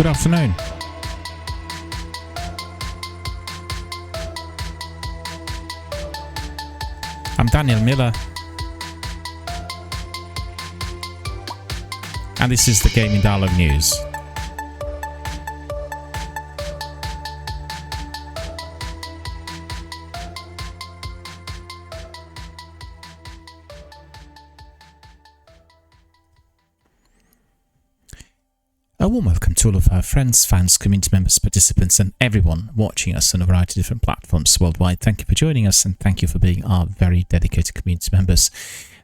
afternoon. I'm Daniel Miller, and this is the Gaming Dialogue News. A warm welcome to all of our friends, fans, community members, participants, and everyone watching us on a variety of different platforms worldwide. Thank you for joining us, and thank you for being our very dedicated community members.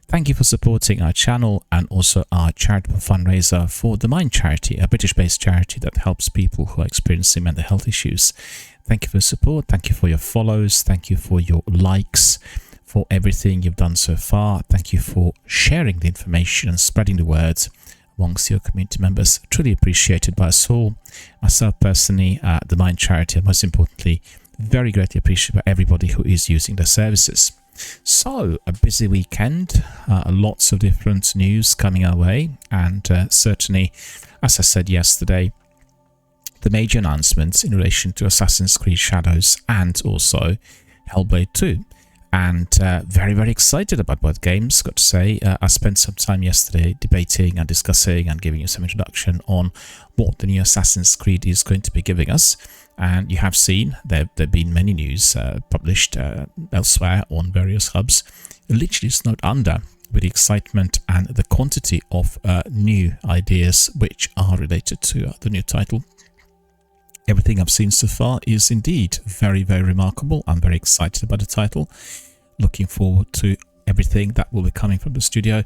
Thank you for supporting our channel and also our charitable fundraiser for the Mind Charity, a British-based charity that helps people who are experiencing mental health issues. Thank you for your support. Thank you for your follows. Thank you for your likes, for everything you've done so far. Thank you for sharing the information and spreading the word amongst your community members. Truly appreciated by us all. Myself personally, the Mind Charity, and most importantly, very greatly appreciated by everybody who is using the services. So, a busy weekend, lots of different news coming our way, and certainly, as I said yesterday, the major announcements in relation to Assassin's Creed Shadows and also Hellblade 2. And very, very excited about both games, got to say. I spent some time yesterday debating and discussing and giving you some introduction on what the new Assassin's Creed is going to be giving us. And you have seen there have been many news published elsewhere on various hubs. Literally snowed under with the excitement and the quantity of new ideas which are related to the new title. Everything I've seen so far is indeed very, very remarkable. I'm very excited about the title. Looking forward to everything that will be coming from the studio.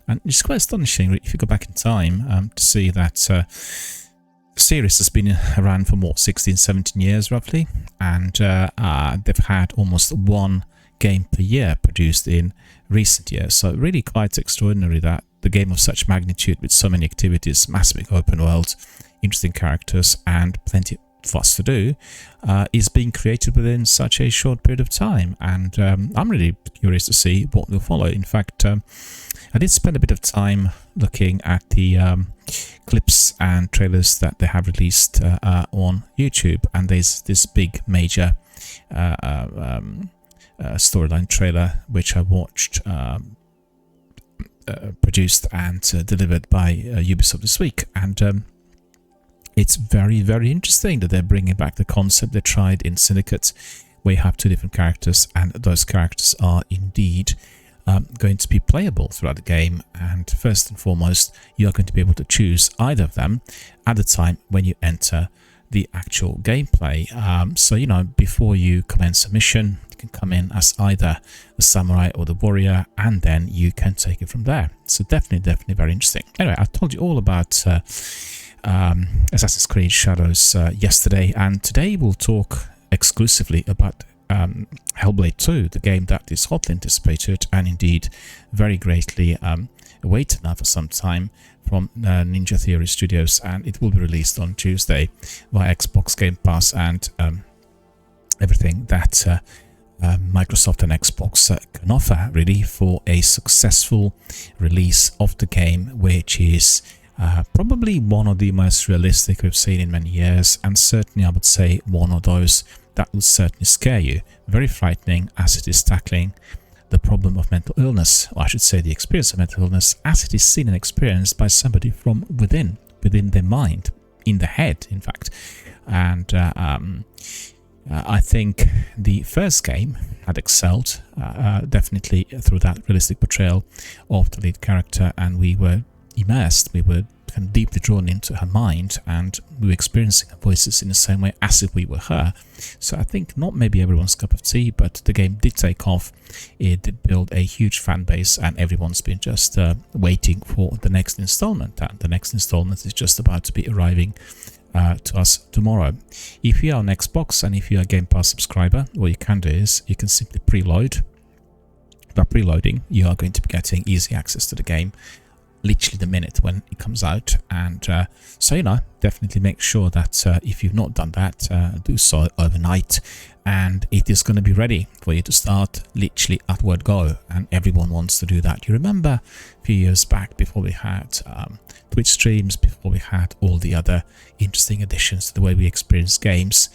And it's quite astonishing if you go back in time to see that the series has been around for what, 16, 17 years roughly. And they've had almost one game per year produced in recent years. So really quite extraordinary that the game of such magnitude with so many activities, massive open world, interesting characters and plenty for us to do is being created within such a short period of time. And I'm really curious to see what will follow. In fact, I did spend a bit of time looking at the clips and trailers that they have released on YouTube, and there's this big major storyline trailer which I watched produced and delivered by Ubisoft this week, and it's very, very interesting that they're bringing back the concept they tried in Syndicate, where you have two different characters, and those characters are indeed going to be playable throughout the game. And first and foremost, you are going to be able to choose either of them at the time when you enter the actual gameplay. So, you know, before you commence a mission, you can come in as either the samurai or the warrior, and then you can take it from there. So definitely very interesting. Anyway, I told you all about Assassin's Creed Shadows yesterday, and today we'll talk exclusively about Hellblade 2, the game that is hotly anticipated and indeed very greatly awaited now for some time from Ninja Theory Studios, and it will be released on Tuesday via Xbox Game Pass and everything that Microsoft and Xbox can offer really for a successful release of the game, which is probably one of the most realistic we've seen in many years, and certainly I would say one of those that will certainly scare you. Very frightening, as it is tackling the problem of mental illness, or I should say the experience of mental illness as it is seen and experienced by somebody from within their mind, in the head in fact. And I think the first game had excelled definitely through that realistic portrayal of the lead character, and we were immersed, we were kind of deeply drawn into her mind, and we were experiencing her voices in the same way as if we were her. So I think not maybe everyone's cup of tea, but the game did take off. It did build a huge fan base, and everyone's been just waiting for the next installment, and the next installment is just about to be arriving to us tomorrow. If you are on Xbox and if you are a Game Pass subscriber, what you can do is you can simply preload. By preloading, you are going to be getting easy access to the game literally the minute when it comes out. And so, definitely make sure that if you've not done that, do so overnight, and it is going to be ready for you to start literally at word go. And everyone wants to do that. You remember a few years back, before we had Twitch streams, before we had all the other interesting additions to the way we experience games,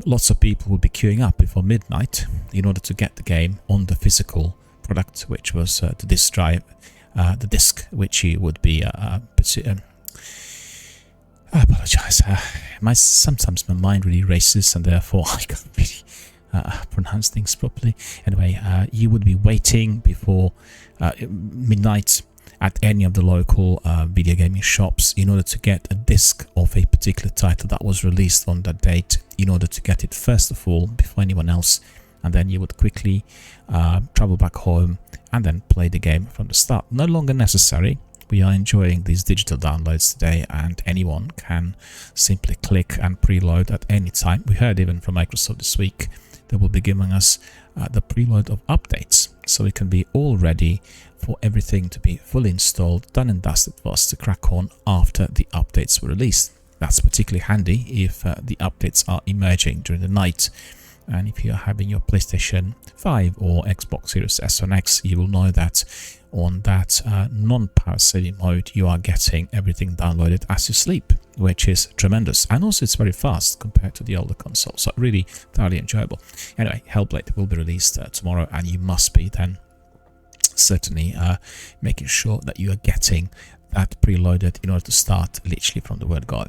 lots of people would be queuing up before midnight in order to get the game on the physical product, which was the disk drive, the disk, which you would be I apologize. Sometimes my mind really races, and therefore I can't really pronounce things properly. Anyway, you would be waiting before midnight at any of the local video gaming shops in order to get a disc of a particular title that was released on that date, in order to get it first of all before anyone else, and then you would quickly travel back home and then play the game from the start. No longer necessary. We are enjoying these digital downloads today, and anyone can simply click and preload at any time. We heard even from Microsoft this week they will be giving us the preload of updates, so we can be all ready for everything to be fully installed, done and dusted for us to crack on after the updates were released. That's particularly handy if the updates are emerging during the night. And if you're having your PlayStation 5 or Xbox Series S or X, you will know that on that non-power saving mode, you are getting everything downloaded as you sleep, which is tremendous. And also it's very fast compared to the older console, so really thoroughly enjoyable. Anyway, Hellblade will be released tomorrow, and you must be then certainly making sure that you are getting that preloaded in order to start literally from the word go.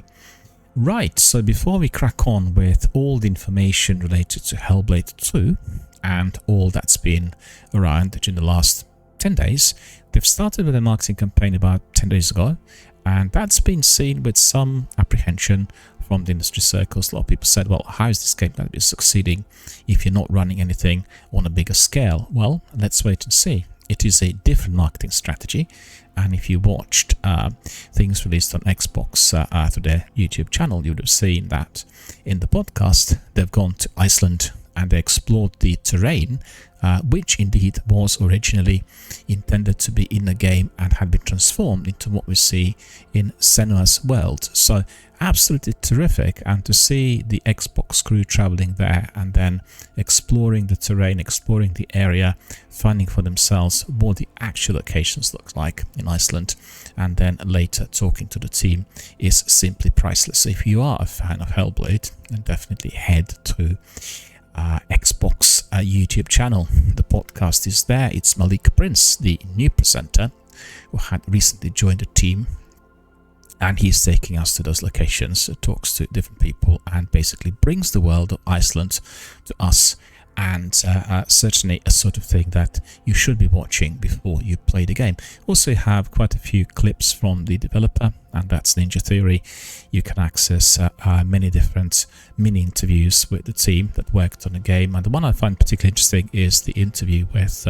Right, so before we crack on with all the information related to Hellblade 2 and all that's been around during the last 10 days, they've started with a marketing campaign about 10 days ago, and that's been seen with some apprehension from the industry circles. A lot of people said, well, how is this game going to be succeeding if you're not running anything on a bigger scale? Well, let's wait and see. It is a different marketing strategy, and if you watched things released on Xbox through their YouTube channel, you would have seen that in the podcast they've gone to Iceland and they explored the terrain, which indeed was originally intended to be in the game and had been transformed into what we see in Senua's world. So absolutely terrific, and to see the Xbox crew traveling there and then exploring the terrain, exploring the area, finding for themselves what the actual locations look like in Iceland, and then later talking to the team is simply priceless. So if you are a fan of Hellblade, then definitely head to Xbox YouTube channel. The podcast is there. It's Malik Prince, the new presenter, who had recently joined the team, and he's taking us to those locations, talks to different people, and basically brings the world of Iceland to us. And certainly a sort of thing that you should be watching before you play the game. Also have quite a few clips from the developer, and that's Ninja Theory. You can access many different mini interviews with the team that worked on the game, and the one I find particularly interesting is the interview with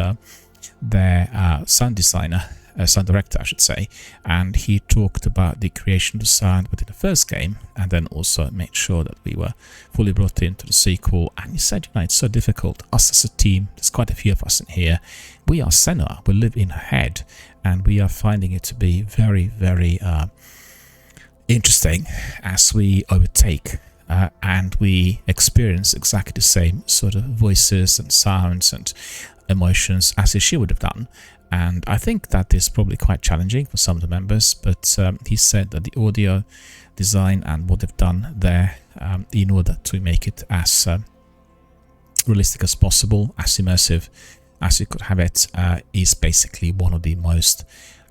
their sound designer, sound director I should say, and he talked about the creation of the sound within the first game, and then also made sure that we were fully brought into the sequel. And he said, it's so difficult, us as a team, there's quite a few of us in here, we are Senua, we live in her head, and we are finding it to be very, very interesting as we overtake and we experience exactly the same sort of voices and sounds and emotions as if she would have done. And I think that is probably quite challenging for some of the members, but he said that the audio design and what they've done there in order to make it as realistic as possible, as immersive as you could have it, is basically one of the most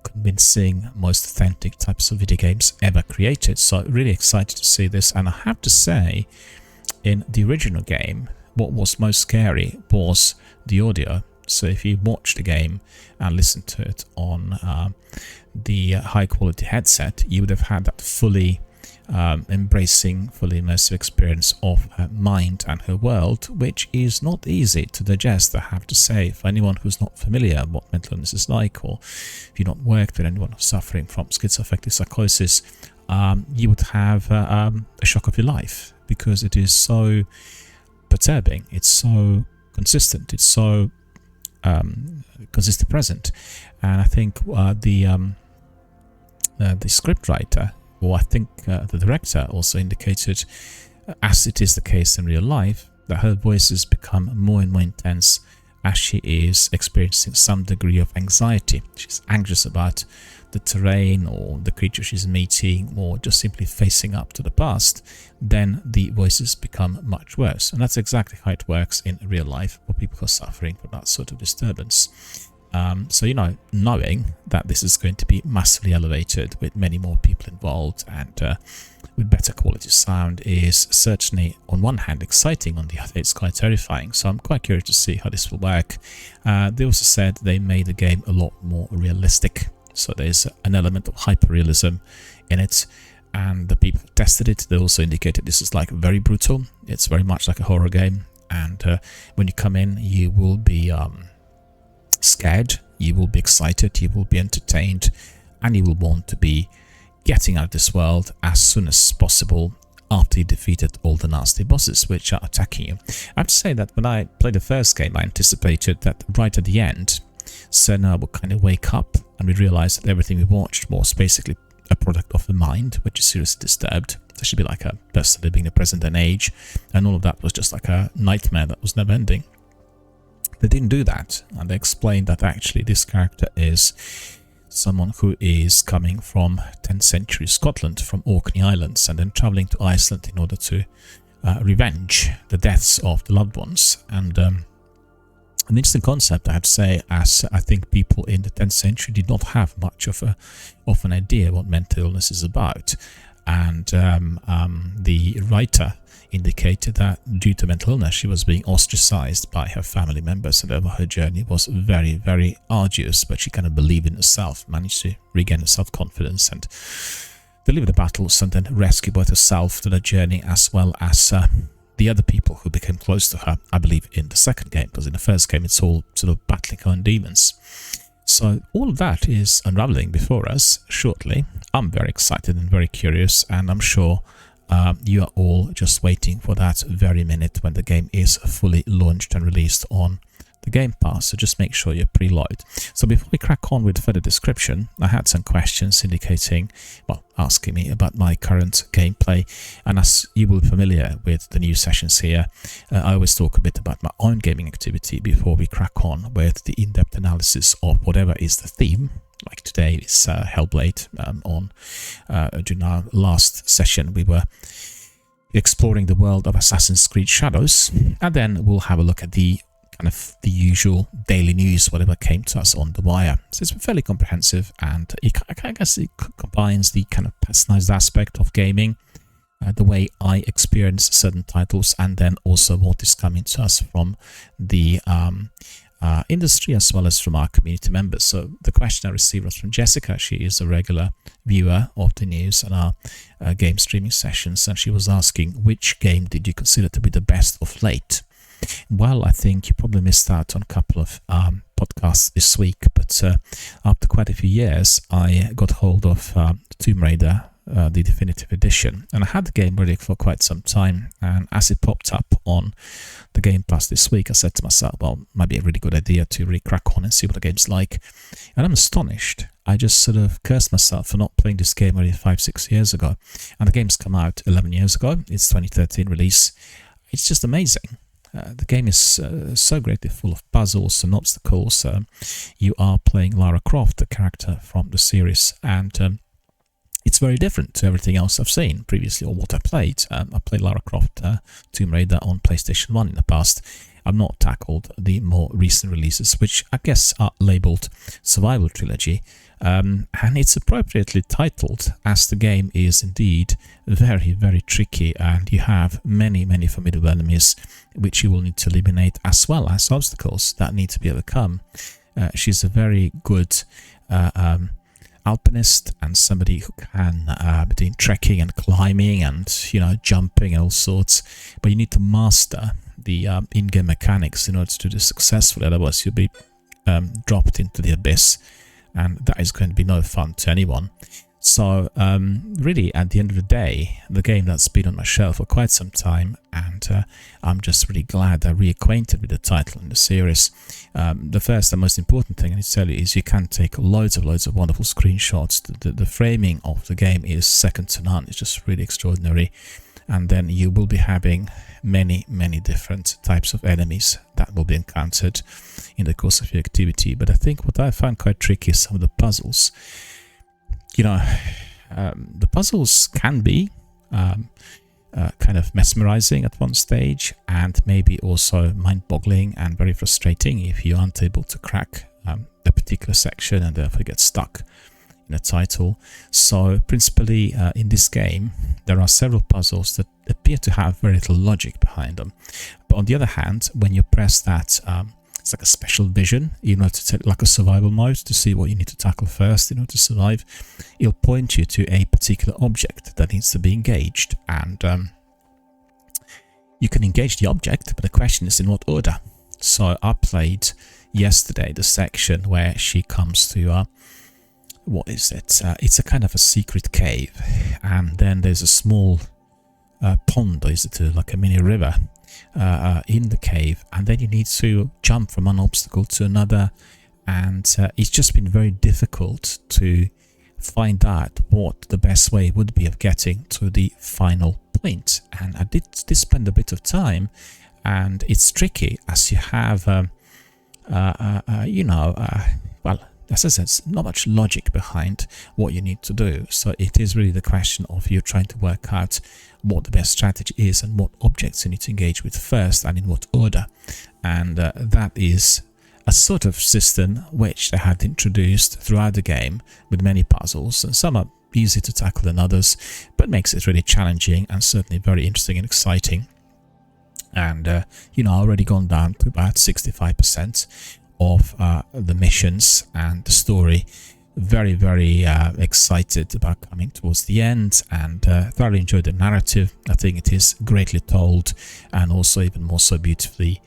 convincing, most authentic types of video games ever created. So really excited to see this. And I have to say, in the original game, what was most scary was the audio. So if you watch the game and listen to it on the high quality headset, you would have had that fully embracing, fully immersive experience of her mind and her world, which is not easy to digest, I have to say. For anyone who's not familiar with what mental illness is like, or if you've not worked with anyone who's suffering from schizoaffective psychosis, you would have a shock of your life, because it is so perturbing, it's so consistent, it's so consistently present. And I think the the scriptwriter, or I think the director, also indicated, as it is the case in real life, that her voices become more and more intense as she is experiencing some degree of anxiety. She's anxious about the terrain or the creature she's meeting, or just simply facing up to the past. Then the voices become much worse. And that's exactly how it works in real life for people who are suffering from that sort of disturbance. So, knowing that this is going to be massively elevated with many more people involved and with better quality sound is certainly, on one hand, exciting, on the other, it's quite terrifying. So I'm quite curious to see how this will work. They also said they made the game a lot more realistic. So there's an element of hyper-realism in it. And the people who tested it, they also indicated this is like very brutal. It's very much like a horror game. And when you come in, you will be scared, you will be excited, you will be entertained, and you will want to be getting out of this world as soon as possible after you defeated all the nasty bosses which are attacking you. I have to say that when I played the first game, I anticipated that right at the end, Senna would kind of wake up and we realized that everything we watched was basically a product of the mind, which is seriously disturbed. There should be like a person living in the present age, and all of that was just like a nightmare that was never ending. They didn't do that, and they explained that actually this character is someone who is coming from 10th century Scotland, from Orkney Islands, and then traveling to Iceland in order to revenge the deaths of the loved ones. And an interesting concept, I have to say, as I think people in the 10th century did not have much of an idea what mental illness is about. And the writer indicated that due to mental illness, she was being ostracized by her family members, and her journey was very, very arduous, but she kind of believed in herself, managed to regain her self-confidence and deliver the battles, and then rescue both herself to the journey as well as the other people who became close to her, I believe, in the second game, because in the first game it's all sort of battling her own demons. So all of that is unraveling before us shortly. I'm very excited and very curious, and I'm sure you are all just waiting for that very minute when the game is fully launched and released on the Game Pass. So just make sure you preload. So before we crack on with further description, I had some questions asking me about my current gameplay. And as you will be familiar with the new sessions here, I always talk a bit about my own gaming activity before we crack on with the in-depth analysis of whatever is the theme. Like today is Hellblade. During our last session, we were exploring the world of Assassin's Creed Shadows, and then we'll have a look at the kind of the usual daily news, whatever came to us on the wire. So it's fairly comprehensive, and I guess it combines the kind of personalized aspect of gaming, the way I experience certain titles, and then also what is coming to us from the industry as well as from our community members. So the question I received was from Jessica. She is a regular viewer of the news and our game streaming sessions, and she was asking, which game did you consider to be the best of late? Well, I think you probably missed out on a couple of podcasts this week, but after quite a few years, I got hold of Tomb Raider, the definitive edition, and I had the game ready for quite some time, and as it popped up on the Game Pass this week, I said to myself, well, might be a really good idea to really crack on and see what the game's like. And I'm astonished. I just sort of cursed myself for not playing this game already 5-6 years ago, and the game's come out 11 years ago. It's 2013 release. It's just amazing. The game is so greatly full of puzzles and obstacles. You are playing Lara Croft, the character from the series, and it's very different to everything else I've seen previously or what I played. I played Lara Croft Tomb Raider on PlayStation 1 in the past. I've not tackled the more recent releases, which I guess are labelled Survival Trilogy. And it's appropriately titled, as the game is indeed very, very tricky, and you have many, many formidable enemies which you will need to eliminate, as well as obstacles that need to be overcome. She's a very good alpinist and somebody who can between trekking and climbing and jumping and all sorts, but you need to master the in-game mechanics in order to do this successfully, otherwise you'll be dropped into the abyss, and that is going to be no fun to anyone. So really, at the end of the day, the game that's been on my shelf for quite some time, and I'm just really glad I'm reacquainted with the title and the series. The first and most important thing I need to tell you is you can take loads of wonderful screenshots. The framing of the game is second to none. It's just really extraordinary. And then you will be having many different types of enemies that will be encountered in the course of your activity. But I think what I found quite tricky is some of the puzzles. You know, the puzzles can be kind of mesmerizing at one stage, and maybe also mind-boggling and very frustrating if you aren't able to crack a particular section and therefore get stuck in a title. So principally in this game there are several puzzles that appear to have very little logic behind them, but on the other hand, when you press that it's like a special vision, you know, to take like a survival mode to see what you need to tackle first in order to survive. It'll point you to a particular object that needs to be engaged, and you can engage the object, but the question is in what order. So I played yesterday the section where she comes to what is it? It's a kind of a secret cave, and then there's a small pond, or is it like a mini river in the cave, and then you need to jump from one obstacle to another, and it's just been very difficult to find out what the best way would be of getting to the final point. And I did spend a bit of time, and it's tricky as you have well, as I said, there's not much logic behind what you need to do. So it is really the question of you trying to work out what the best strategy is and what objects you need to engage with first and in what order. And that is a sort of system which they had introduced throughout the game with many puzzles, and some are easy to tackle than others, but makes it really challenging and certainly very interesting and exciting. And you know, I've already gone down to about 65% of the missions and the story. Very excited about coming towards the end, and thoroughly enjoyed the narrative. I think it is greatly told, and also even more so beautifully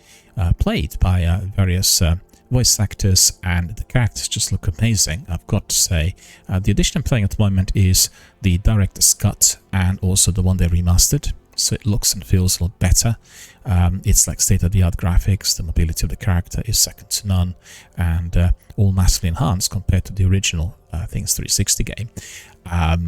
played by various voice actors, and the characters just look amazing, I've got to say. The edition I'm playing at the moment is the director's cut, and also the one they remastered, so it looks and feels a lot better. It's like state-of-the-art graphics. The mobility of the character is second to none, and all massively enhanced compared to the original I think it's 360 game.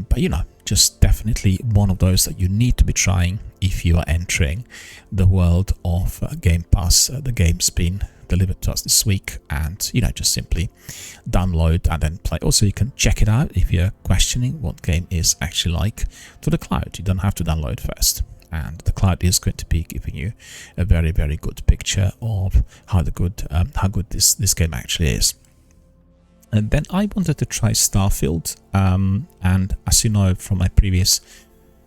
But you know, just definitely one of those that you need to be trying if you are entering the world of Game Pass. The game's been delivered to us this week, and you know, just simply download and then play. Also, you can check it out if you're questioning what game is actually like to the cloud. You don't have to download first, and the cloud is going to be giving you a very good picture of how good this game actually is. And then I wanted to try Starfield, and as you know from my previous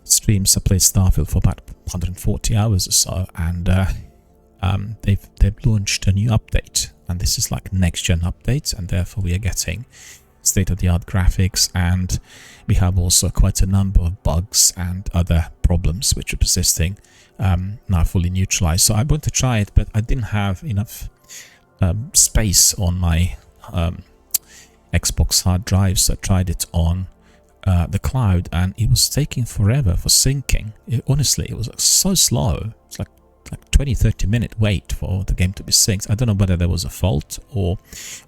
streams, I played Starfield for about 140 hours or so, and they've launched a new update, and this is like next gen update, and therefore we are getting state-of-the-art graphics, and we have also quite a number of bugs and other problems which are persisting, now fully neutralized. So I wanted to try it, but I didn't have enough space on my Xbox hard drive, so I tried it on the cloud, and it was taking forever for syncing. Honestly, it was so slow. It's like 20-30 minute wait for the game to be synced. I don't know whether there was a fault or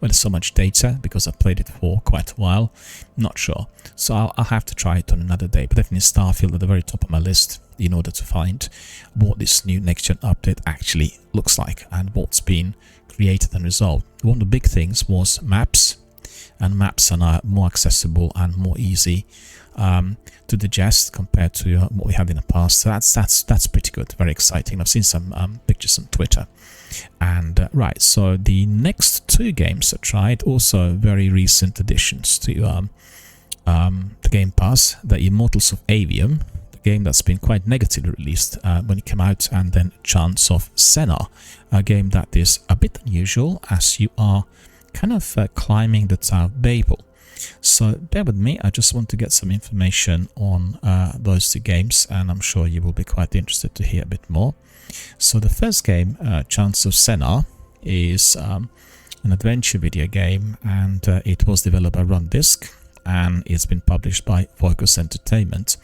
whether so much data, because I played it for quite a while. Not sure. So I'll have to try it on another day, but definitely Starfield at the very top of my list in order to find what this new next-gen update actually looks like and what's been created and resolved. One of the big things was maps, and maps are now more accessible and more easy to digest compared to what we had in the past. So that's pretty good, very exciting. I've seen some pictures on Twitter. And right, so the next two games I tried, also very recent additions to the Game Pass, the Immortals of Avium, the game that's been quite negatively released when it came out, and then Chants of Senna, a game that is a bit unusual as you are kind of climbing the Tower of Babel. So bear with me, I just want to get some information on those two games, and I'm sure you will be quite interested to hear a bit more. So the first game, Chants of Senna, is an adventure video game, and it was developed by Rundisk, and it's been published by Focus Entertainment.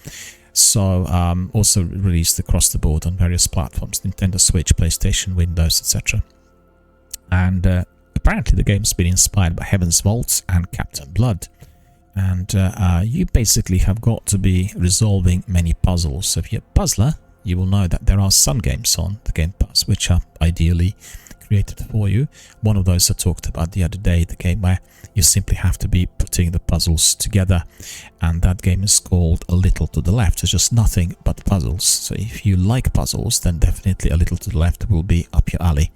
So also released across the board on various platforms, Nintendo Switch, PlayStation, Windows, etc. And apparently the game's been inspired by Heaven's Vault and Captain Blood. And you basically have got to be resolving many puzzles. So if you're a puzzler, you will know that there are some games on the Game Pass which are ideally created for you. One of those I talked about the other day, the game where you simply have to be putting the puzzles together, and that game is called A Little to the Left. It's just nothing but puzzles. So if you like puzzles, then definitely A Little to the Left will be up your alley.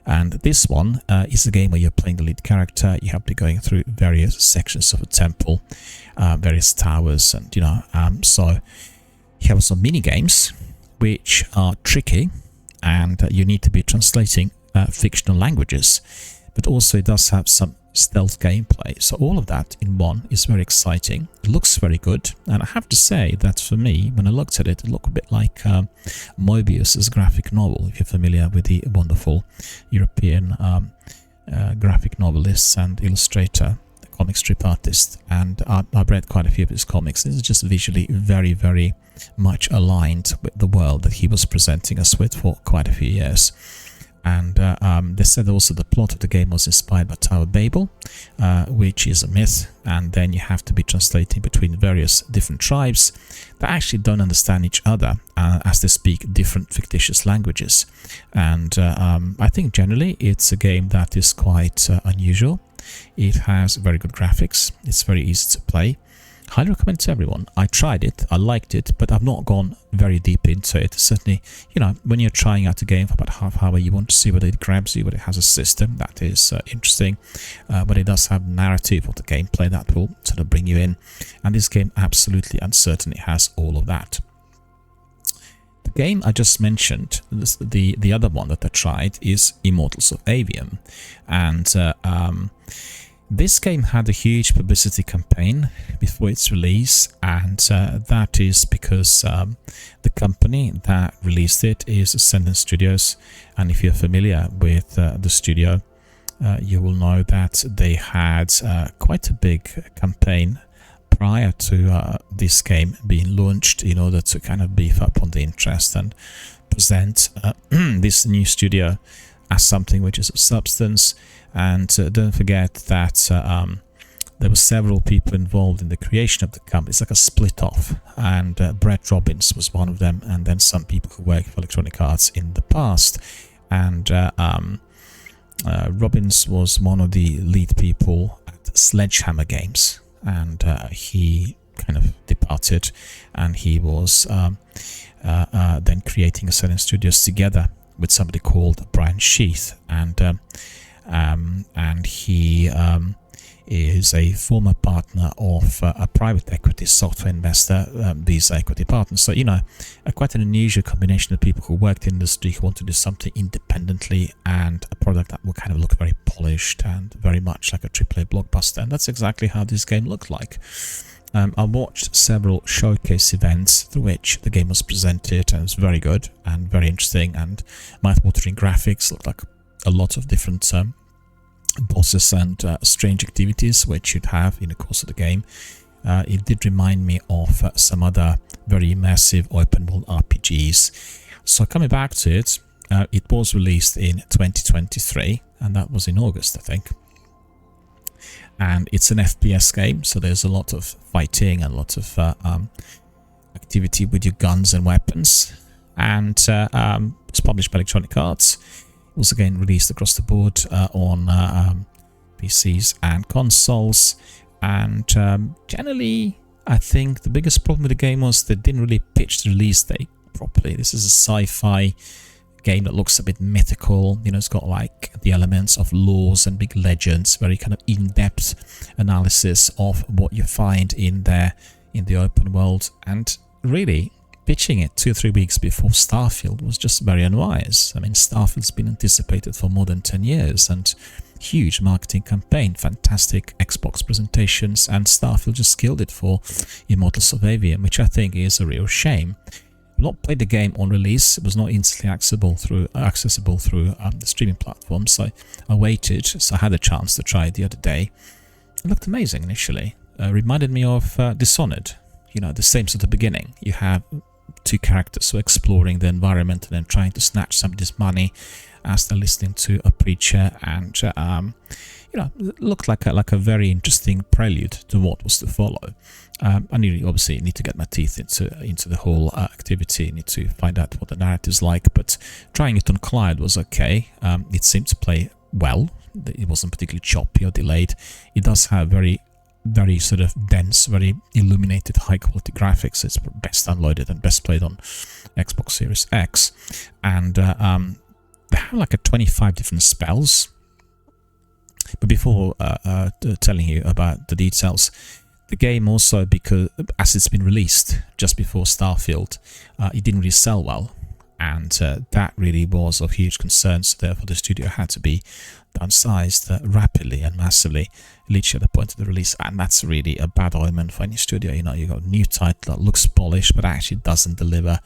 And this one is a game where you're playing the lead character. You have to be going through various sections of a temple, various towers, and so you have some mini games which are tricky, and you need to be translating fictional languages, but also it does have some stealth gameplay. So all of that in one is very exciting. It looks very good, and I have to say that for me, when I looked at it, it looked a bit like Moebius's graphic novel, if you're familiar with the wonderful European graphic novelist and illustrator, the comic strip artist. And I've read quite a few of his comics. This is just visually very, very much aligned with the world that he was presenting us with for quite a few years. And they said also the plot of the game was inspired by Tower of Babel, which is a myth, and then you have to be translating between various different tribes that actually don't understand each other as they speak different fictitious languages. And I think generally it's a game that is quite unusual. It has very good graphics, it's very easy to play. Highly recommend to everyone. I tried it, I liked it, but I've not gone very deep into it. Certainly, when you're trying out a game for about half hour, you want to see whether it grabs you, whether it has a system that is interesting, but it does have narrative or the gameplay that will sort of bring you in. And this game absolutely and certainly has all of that. The game I just mentioned, the other one that I tried, is Immortals of Aveum, and this game had a huge publicity campaign before its release, and that is because the company that released it is Ascendant Studios, and if you're familiar with the studio, you will know that they had quite a big campaign prior to this game being launched in order to kind of beef up on the interest and present this new studio as something which is of substance. And don't forget that there were several people involved in the creation of the company. It's like a split off, and Brett Robbins was one of them, and then some people who worked for Electronic Arts in the past. And Robbins was one of the lead people at Sledgehammer Games, and he kind of departed, and he was then creating Ascendant Studios together with somebody called Brian Sheath, and he is a former partner of a private equity software investor, Visa Equity Partners. So, quite an unusual combination of people who worked in the industry, who want to do something independently, and a product that will kind of look very polished and very much like a AAA blockbuster. And that's exactly how this game looked like. I watched several showcase events through which the game was presented, and it was very good and very interesting, and mouth-watering graphics, looked like a lot of different bosses and strange activities which you'd have in the course of the game. It did remind me of some other very immersive open world RPGs. So coming back to it, it was released in 2023, and that was in August, I think. And it's an FPS game, so there's a lot of fighting and lots of activity with your guns and weapons. And it's published by Electronic Arts. It was again released across the board on PCs and consoles. And generally, I think the biggest problem with the game was they didn't really pitch the release date properly. This is a sci-fi game that looks a bit mythical. It's got like the elements of laws and big legends, very kind of in-depth analysis of what you find in there in the open world. And really, pitching it 2 or 3 weeks before Starfield was just very unwise. I mean, Starfield's been anticipated for more than 10 years, and huge marketing campaign, fantastic Xbox presentations, and Starfield just killed it for Immortals of Aveum, which I think is a real shame. I've not played the game on release. It was not instantly accessible through the streaming platform, so I waited, so I had a chance to try it the other day. It looked amazing initially. reminded me of Dishonored. You know, the same sort of beginning. You have two characters who are exploring the environment and then trying to snatch somebody's money as they're listening to a preacher, and you know, it looked like a very interesting prelude to what was to follow. I obviously need to get my teeth into the whole activity. Need to find out what the narrative's like, but trying it on client was okay. It seemed to play well. It wasn't particularly choppy or delayed. It does have very sort of dense, very illuminated, high quality graphics. It's best downloaded and best played on Xbox Series X, and they have like 25 different spells. But before telling you about the details, the game also, because as it's been released just before Starfield, it didn't really sell well, and that really was of huge concern. So therefore the studio had to be downsized rapidly and massively, literally at the point of the release, and that's really a bad omen for any studio. You know, you got a new title that looks polished but actually doesn't deliver.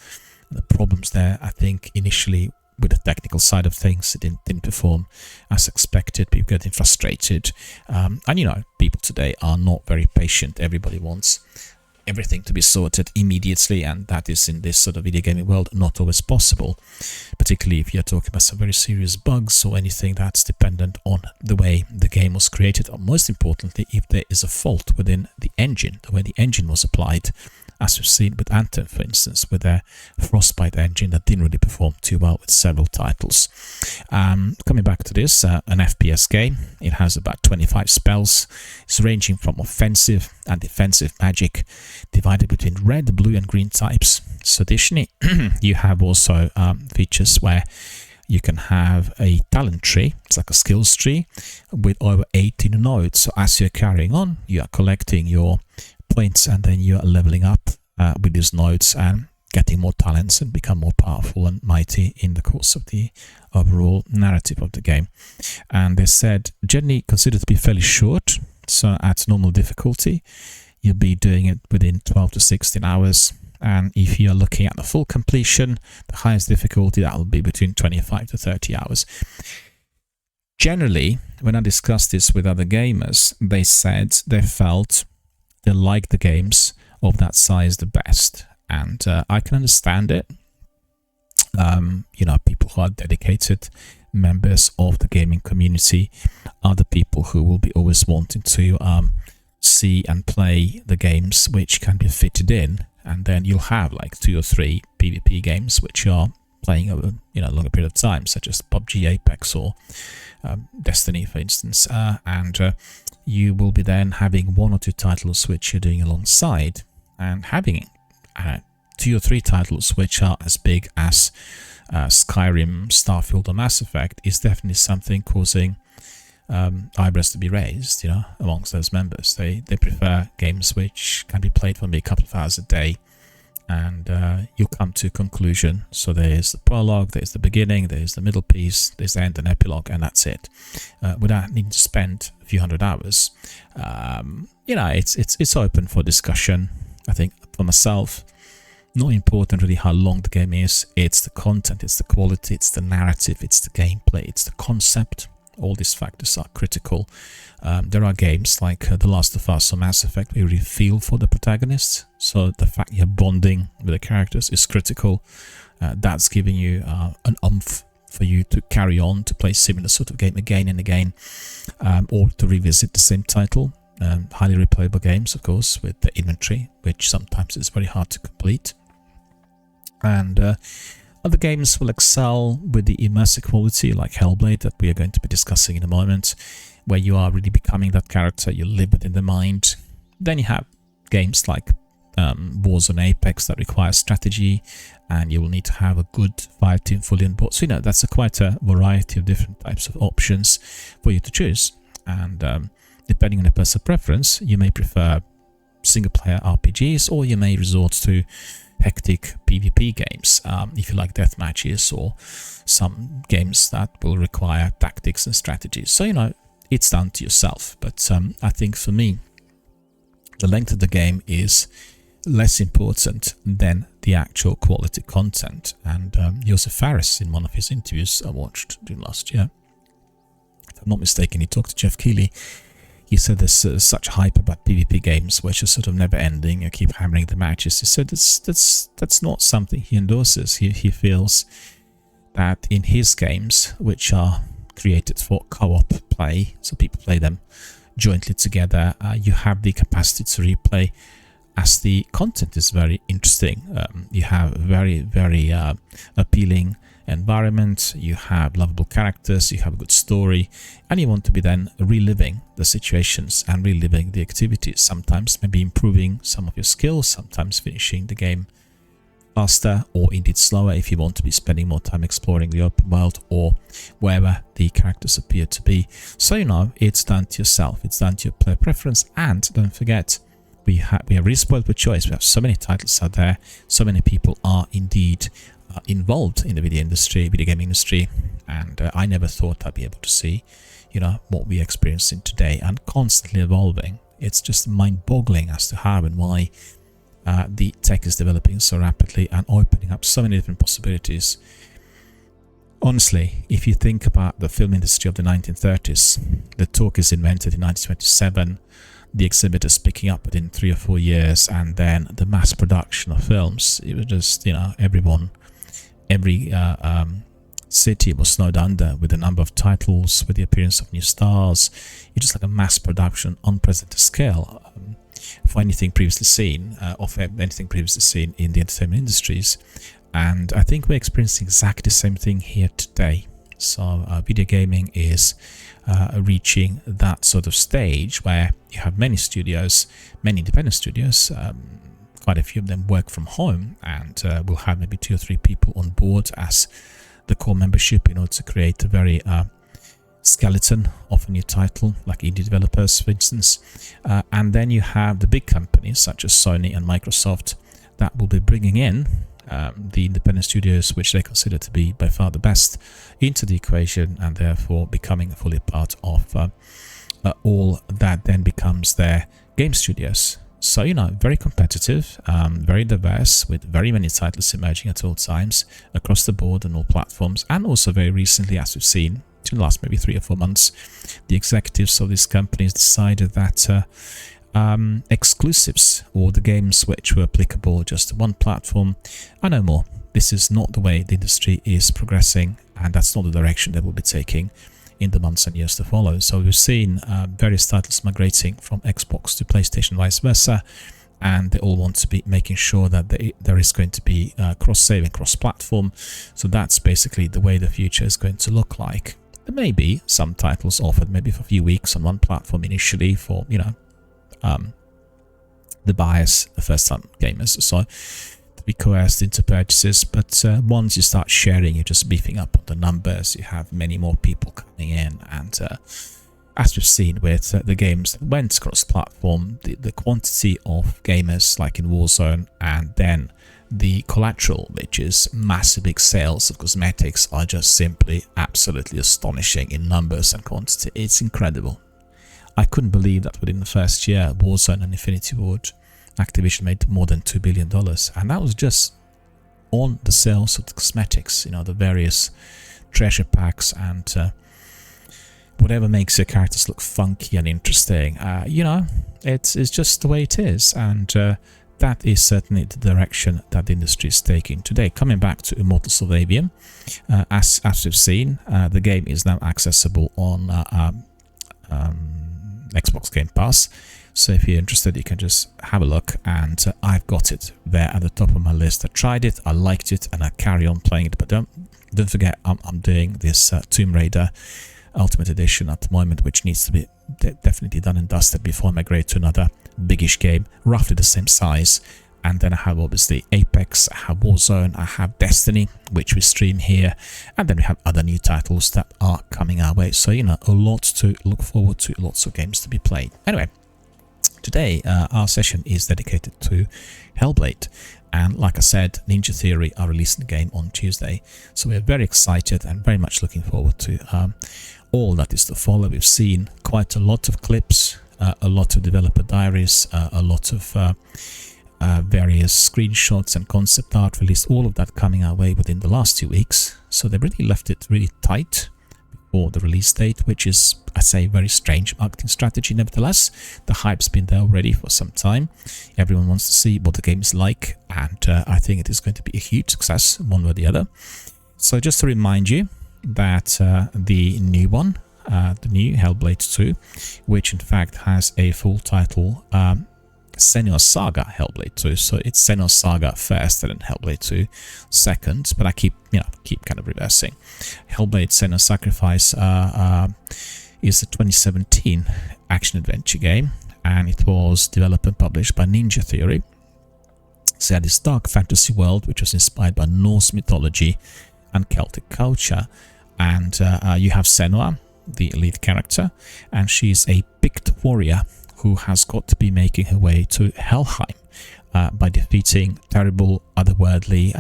The problems there, I think, initially with the technical side of things, it didn't perform as expected. People getting frustrated, and you know, people today are not very patient. Everybody wants everything to be sorted immediately, and that is, in this sort of video gaming world, not always possible, particularly if you're talking about some very serious bugs or anything that's dependent on the way the game was created, or most importantly, if there is a fault within the engine, the way the engine was applied, as we've seen with Anthem, for instance, with their Frostbite engine that didn't really perform too well with several titles. Coming back to this, an FPS game, it has about 25 spells. It's ranging from offensive and defensive magic, divided between red, blue and green types. So additionally, you have also features where you can have a talent tree. It's like a skills tree with over 18 nodes. So as you're carrying on, you are collecting your points, and then you are leveling up with these nodes and getting more talents and become more powerful and mighty in the course of the overall narrative of the game. And they said generally considered to be fairly short, so at normal difficulty you'll be doing it within 12 to 16 hours, and if you're looking at the full completion, the highest difficulty, that will be between 25 to 30 hours. Generally, when I discussed this with other gamers, they said they felt they like the games of that size the best, and I can understand it. You know, people who are dedicated members of the gaming community are the people who will be always wanting to see and play the games which can be fitted in, and then you'll have like 2 or 3 PvP games which are playing over, you know, a longer period of time, such as PUBG, Apex, or Destiny, for instance, and you will be then having 1 or 2 titles which you're doing alongside, and having 2 or 3 titles which are as big as Skyrim, Starfield or Mass Effect is definitely something causing eyebrows to be raised, you know, amongst those members. They prefer games which can be played for maybe a couple of hours a day, and you'll come to a conclusion. So there's the prologue, there's the beginning, there's the middle piece, there's the end and epilogue, and that's it, without needing to spend a few hundred hours. You know, it's open for discussion. I think for myself, not important really how long the game is. It's the content, it's the quality, it's the narrative, it's the gameplay, it's the concept. All these factors are critical. There are games like The Last of Us or Mass Effect where you really feel for the protagonists, so the fact you're bonding with the characters is critical. That's giving you an oomph for you to carry on to play similar sort of game again and again, or to revisit the same title. Highly replayable games, of course, with the inventory, which sometimes is very hard to complete. And other games will excel with the immersive quality, like Hellblade, that we are going to be discussing in a moment, where you are really becoming that character, you live within the mind. Then you have games like Warzone, Apex that require strategy, and you will need to have a good fire team fully on board. So, you know, that's quite a variety of different types of options for you to choose. And depending on your personal preference, you may prefer single-player RPGs, or you may resort to hectic PvP games if you like death matches, or some games that will require tactics and strategies. So, you know, it's down to yourself. But I think for me, the length of the game is less important than the actual quality content. And Josef Fares, in one of his interviews I watched during last year, if I'm not mistaken, he talked to Jeff Keighley. He said there's such hype about PvP games, which is sort of never ending. You keep hammering the matches. He said that's not something he endorses. He feels that in his games, which are created for co-op play, so people play them jointly together, you have the capacity to replay, as the content is very interesting. You have very appealing environment, you have lovable characters, you have a good story, and you want to be then reliving the situations and reliving the activities, sometimes maybe improving some of your skills, sometimes finishing the game faster or indeed slower if you want to be spending more time exploring the open world or wherever the characters appear to be. So it's down to yourself, it's down to your player preference. And don't forget, we are really spoiled with choice. We have so many titles out there, so many people are indeed involved in the video game industry, and I never thought I'd be able to see what we're experiencing today, and constantly evolving. It's just mind-boggling as to how and why the tech is developing so rapidly and opening up so many different possibilities. Honestly, if you think about the film industry of the 1930s, the talk is invented in 1927, the exhibitors picking up within 3 or 4 years, and then the mass production of films. It was just, every city was snowed under with the number of titles, with the appearance of new stars. It's just like a mass production, unprecedented scale for anything previously seen, in the entertainment industries. And I think we're experiencing exactly the same thing here today. So video gaming is reaching that sort of stage where you have many studios, many independent studios, quite a few of them work from home, and we'll have maybe 2 or 3 people on board as the core membership in order to create a very skeleton of a new title, like indie developers, for instance. And then you have the big companies such as Sony and Microsoft that will be bringing in the independent studios, which they consider to be by far the best, into the equation, and therefore becoming fully part of all that then becomes their game studios. So, very competitive, very diverse, with very many titles emerging at all times across the board on all platforms. And also very recently, as we've seen in the last maybe 3 or 4 months, the executives of these companies decided that exclusives, or the games which were applicable just to one platform, are no more. This is not the way the industry is progressing, and that's not the direction they will be taking in the months and years to follow. So we've seen various titles migrating from Xbox to PlayStation, vice versa, and they all want to be making sure that there is going to be cross-save and cross-platform. So that's basically the way the future is going to look like. There may be some titles offered maybe for a few weeks on one platform initially for the buyers, the first-time gamers, so to be coerced into purchases. But once you start sharing, you're just beefing up on the numbers. You have many more people coming in, and as we've seen with the games that went cross-platform, the quantity of gamers, like in Warzone, and then the collateral, which is massive big sales of cosmetics, are just simply absolutely astonishing in numbers and quantity. It's incredible. I couldn't believe that within the first year, Warzone and Infinity Ward, Activision made more than $2 billion. And that was just on the sales of the cosmetics, the various treasure packs and whatever makes your characters look funky and interesting. It's just the way it is. And that is certainly the direction that the industry is taking today. Coming back to Immortals of Aveum, as we've seen, the game is now accessible on Xbox Game Pass. So if you're interested, you can just have a look, and I've got it there at the top of my list. I tried it, I liked it, and I carry on playing it. But don't forget, I'm doing this Tomb Raider Ultimate Edition at the moment, which needs to be definitely done and dusted before I migrate to another biggish game, roughly the same size. And then I have obviously Apex, I have Warzone, I have Destiny, which we stream here, and then we have other new titles that are coming our way. So, a lot to look forward to, lots of games to be played. Anyway, today our session is dedicated to Hellblade. And like I said, Ninja Theory are releasing the game on Tuesday. So we're very excited and very much looking forward to all that is to follow. We've seen quite a lot of clips, a lot of developer diaries, a lot of various screenshots and concept art released, all of that coming our way within the last 2 weeks. So they really left it really tight for the release date, which is, I say, very strange marketing strategy. Nevertheless, the hype's been there already for some time. Everyone wants to see what the game is like, and I think it is going to be a huge success, one way or the other. So just to remind you that the new one, the new Hellblade 2, which in fact has a full title, Senua's Saga Hellblade 2, so it's Senua's Saga first and then Hellblade 2 second, but I keep kind of reversing. Hellblade Senua's Sacrifice is a 2017 action-adventure game, and it was developed and published by Ninja Theory. So this dark fantasy world, which was inspired by Norse mythology and Celtic culture, and you have Senua, the lead character, and she's a picked warrior who has got to be making her way to Helheim by defeating terrible, otherworldly,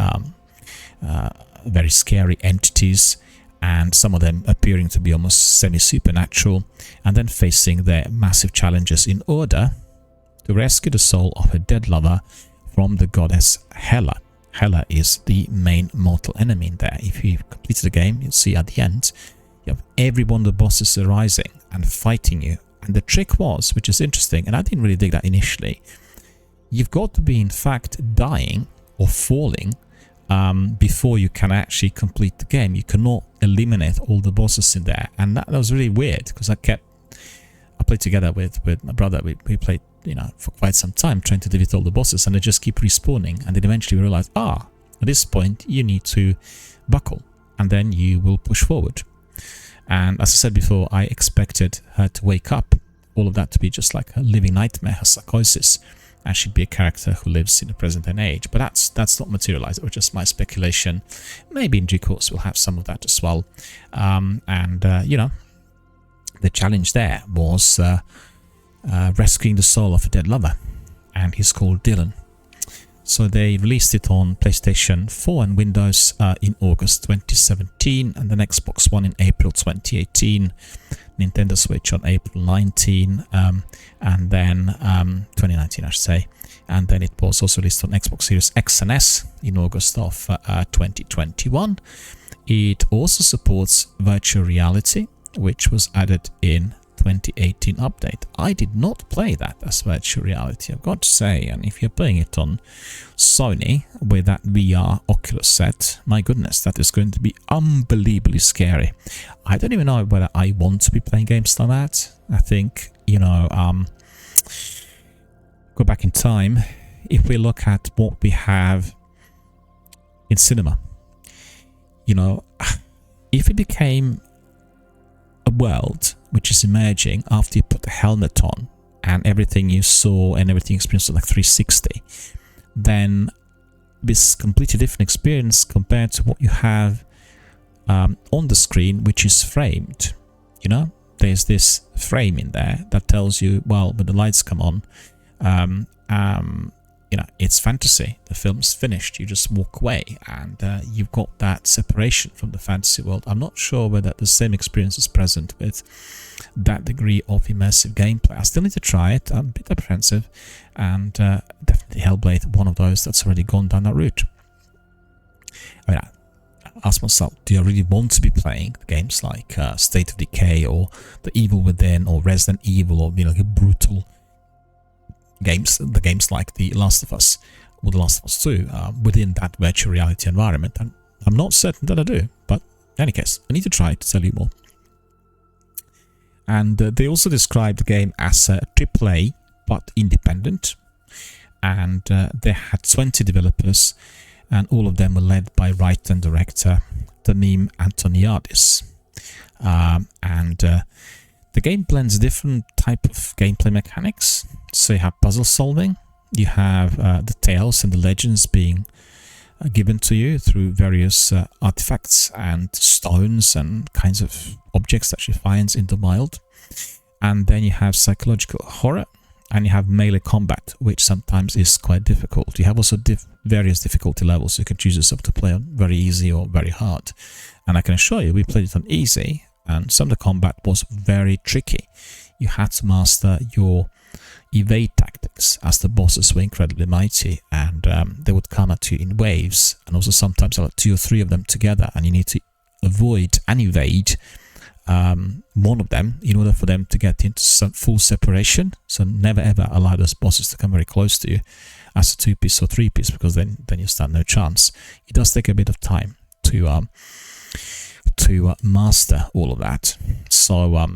very scary entities, and some of them appearing to be almost semi-supernatural, and then facing their massive challenges in order to rescue the soul of her dead lover from the goddess Hela. Hela is the main mortal enemy in there. If you've completed the game, you'll see at the end, you have every one of the bosses arising and fighting you. And the trick was, which is interesting, and I didn't really dig that initially, you've got to be in fact dying or falling before you can actually complete the game. You cannot eliminate all the bosses in there, and that was really weird because I played together with my brother. We played, for quite some time trying to defeat all the bosses, and they just keep respawning, and then eventually we realized, at this point you need to buckle, and then you will push forward. And as I said before, I expected her to wake up, all of that to be just like a living nightmare, her psychosis, and she'd be a character who lives in the present age. But that's not materialized. It was just my speculation. Maybe in due course we'll have some of that as well. The challenge there was rescuing the soul of a dead lover, and he's called Dylan. So they released it on PlayStation 4 and Windows in August 2017, and then Xbox One in April 2018, Nintendo Switch on April 19, and then 2019 I should say, and then it was also released on Xbox Series X and S in August of 2021. It also supports virtual reality, which was added in 2018 update. I did not play that as virtual reality, I've got to say, and if you're playing it on Sony with that VR Oculus set, my goodness, that is going to be unbelievably scary. I don't even know whether I want to be playing games like that. I think, go back in time, if we look at what we have in cinema, if it became a world which is emerging after you put the helmet on and everything you saw and everything experienced was like 360, then this completely different experience compared to what you have on the screen, which is framed. There's this frame in there that tells you, well, when the lights come on, it's fantasy. The film's finished. You just walk away, and you've got that separation from the fantasy world. I'm not sure whether the same experience is present with that degree of immersive gameplay. I still need to try it. I'm a bit apprehensive, and definitely Hellblade, one of those that's already gone down that route. I ask myself, do I really want to be playing games like State of Decay or The Evil Within or Resident Evil or brutal games, the games like The Last of Us or The Last of Us 2 within that virtual reality environment? And I'm not certain that I do, but in any case, I need to try to tell you more. And they also described the game as a AAA but independent, and they had 20 developers, and all of them were led by writer and director Tamim Antoniadis. The game blends different type of gameplay mechanics. So you have puzzle solving, you have the tales and the legends being given to you through various artifacts and stones and kinds of objects that you find in the wild. And then you have psychological horror, and you have melee combat, which sometimes is quite difficult. You have also various difficulty levels. You can choose yourself to play on very easy or very hard. And I can assure you, we played it on easy, and some of the combat was very tricky. You had to master your evade tactics, as the bosses were incredibly mighty, and they would come at you in waves, and also sometimes about 2 or 3 of them together, and you need to avoid and evade one of them in order for them to get into some full separation. So never ever allow those bosses to come very close to you as a 2-piece or 3-piece, because then you stand no chance. It does take a bit of time to master all of that. So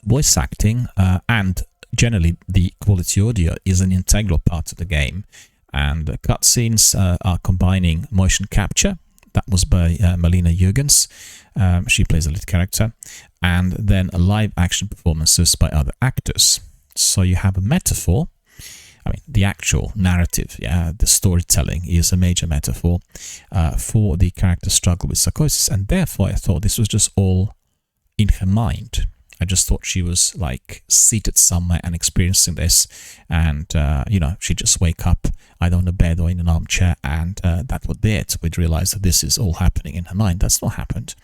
voice acting and generally the quality audio is an integral part of the game, and cutscenes are combining motion capture. That was by Malina Jürgens. She plays a lead character, and then live action performances by other actors. So you have a metaphor. I mean, the actual narrative, the storytelling is a major metaphor for the character's struggle with psychosis, and therefore I thought this was just all in her mind. I just thought she was like seated somewhere and experiencing this, and she'd just wake up either on a bed or in an armchair, and that would be it. We'd realize that this is all happening in her mind. That's not happened.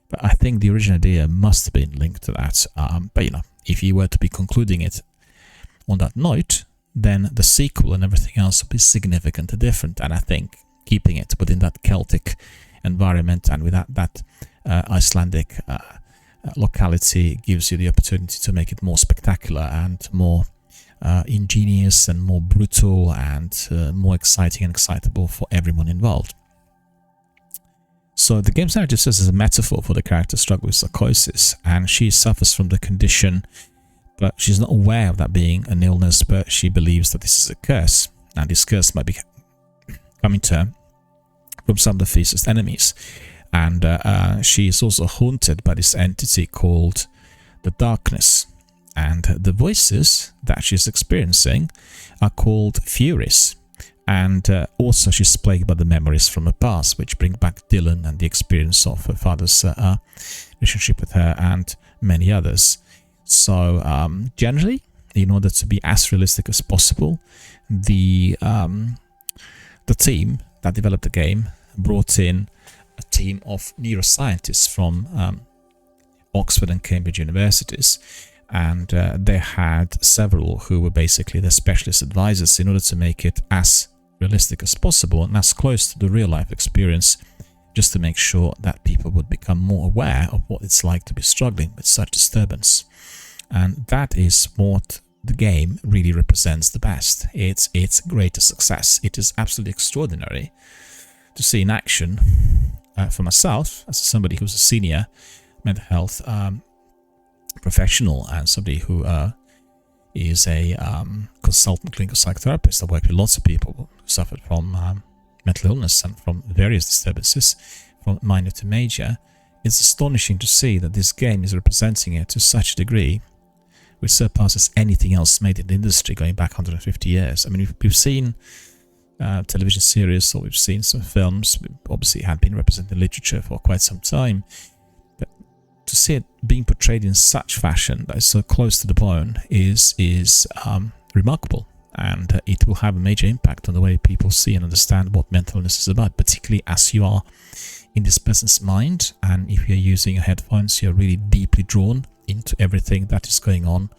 But I think the original idea must have been linked to that. But if you were to be concluding it on that note, then the sequel and everything else would be significantly different. And I think keeping it within that Celtic environment and with that Icelandic locality gives you the opportunity to make it more spectacular and more ingenious and more brutal and more exciting and excitable for everyone involved. So the game's narrative serves as a metaphor for the character's struggle with psychosis, and she suffers from the condition, but she's not aware of that being an illness, but she believes that this is a curse, and this curse might be coming to her from some of the fiercest enemies. And she is also haunted by this entity called the Darkness, and the voices that she's experiencing are called Furies. And also she's plagued by the memories from her past, which bring back Dylan and the experience of her father's relationship with her and many others. So generally, in order to be as realistic as possible, the team that developed the game brought in a team of neuroscientists from Oxford and Cambridge universities, and they had several who were basically their specialist advisors in order to make it as realistic as possible and as close to the real life experience, just to make sure that people would become more aware of what it's like to be struggling with such disturbance. And that is what the game really represents the best. It's its greatest success. It is absolutely extraordinary to see in action. For myself, as somebody who's a senior mental health professional and somebody who is a consultant clinical psychotherapist, I work with lots of people who suffered from mental illness and from various disturbances, from minor to major. It's astonishing to see that this game is representing it to such a degree which surpasses anything else made in the industry going back 150 years. I mean, we've seen television series, or we've seen some films. We obviously had been represented in literature for quite some time, but to see it being portrayed in such fashion that is so close to the bone is remarkable, and it will have a major impact on the way people see and understand what mental illness is about, particularly as you are in this person's mind, and if you're using your headphones, you're really deeply drawn into everything that is going on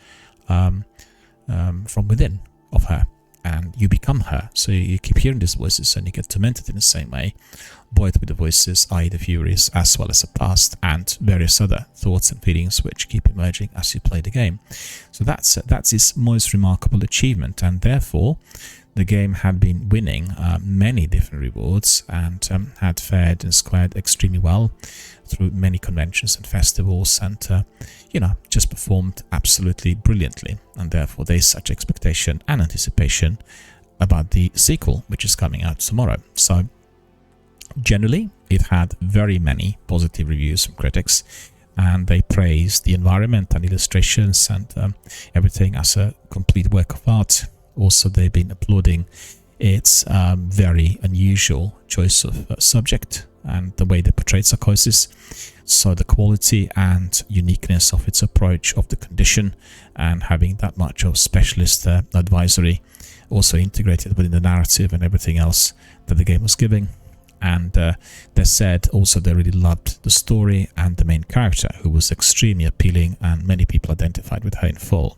from within of her, and you become her. So you keep hearing these voices and you get tormented in the same way, both with the voices, i.e. the Furies, as well as the past and various other thoughts and feelings which keep emerging as you play the game. So that's its most remarkable achievement, and therefore the game had been winning many different rewards and had fared and squared extremely well through many conventions and festivals, and just performed absolutely brilliantly, and therefore there's such expectation and anticipation about the sequel, which is coming out tomorrow. So generally it had very many positive reviews from critics, and they praised the environment and illustrations and everything as a complete work of art. Also, they've been applauding its very unusual choice of subject and the way they portrayed psychosis. So the quality and uniqueness of its approach of the condition, and having that much of specialist advisory also integrated within the narrative and everything else that the game was giving. And they said also they really loved the story and the main character, who was extremely appealing, and many people identified with her in full.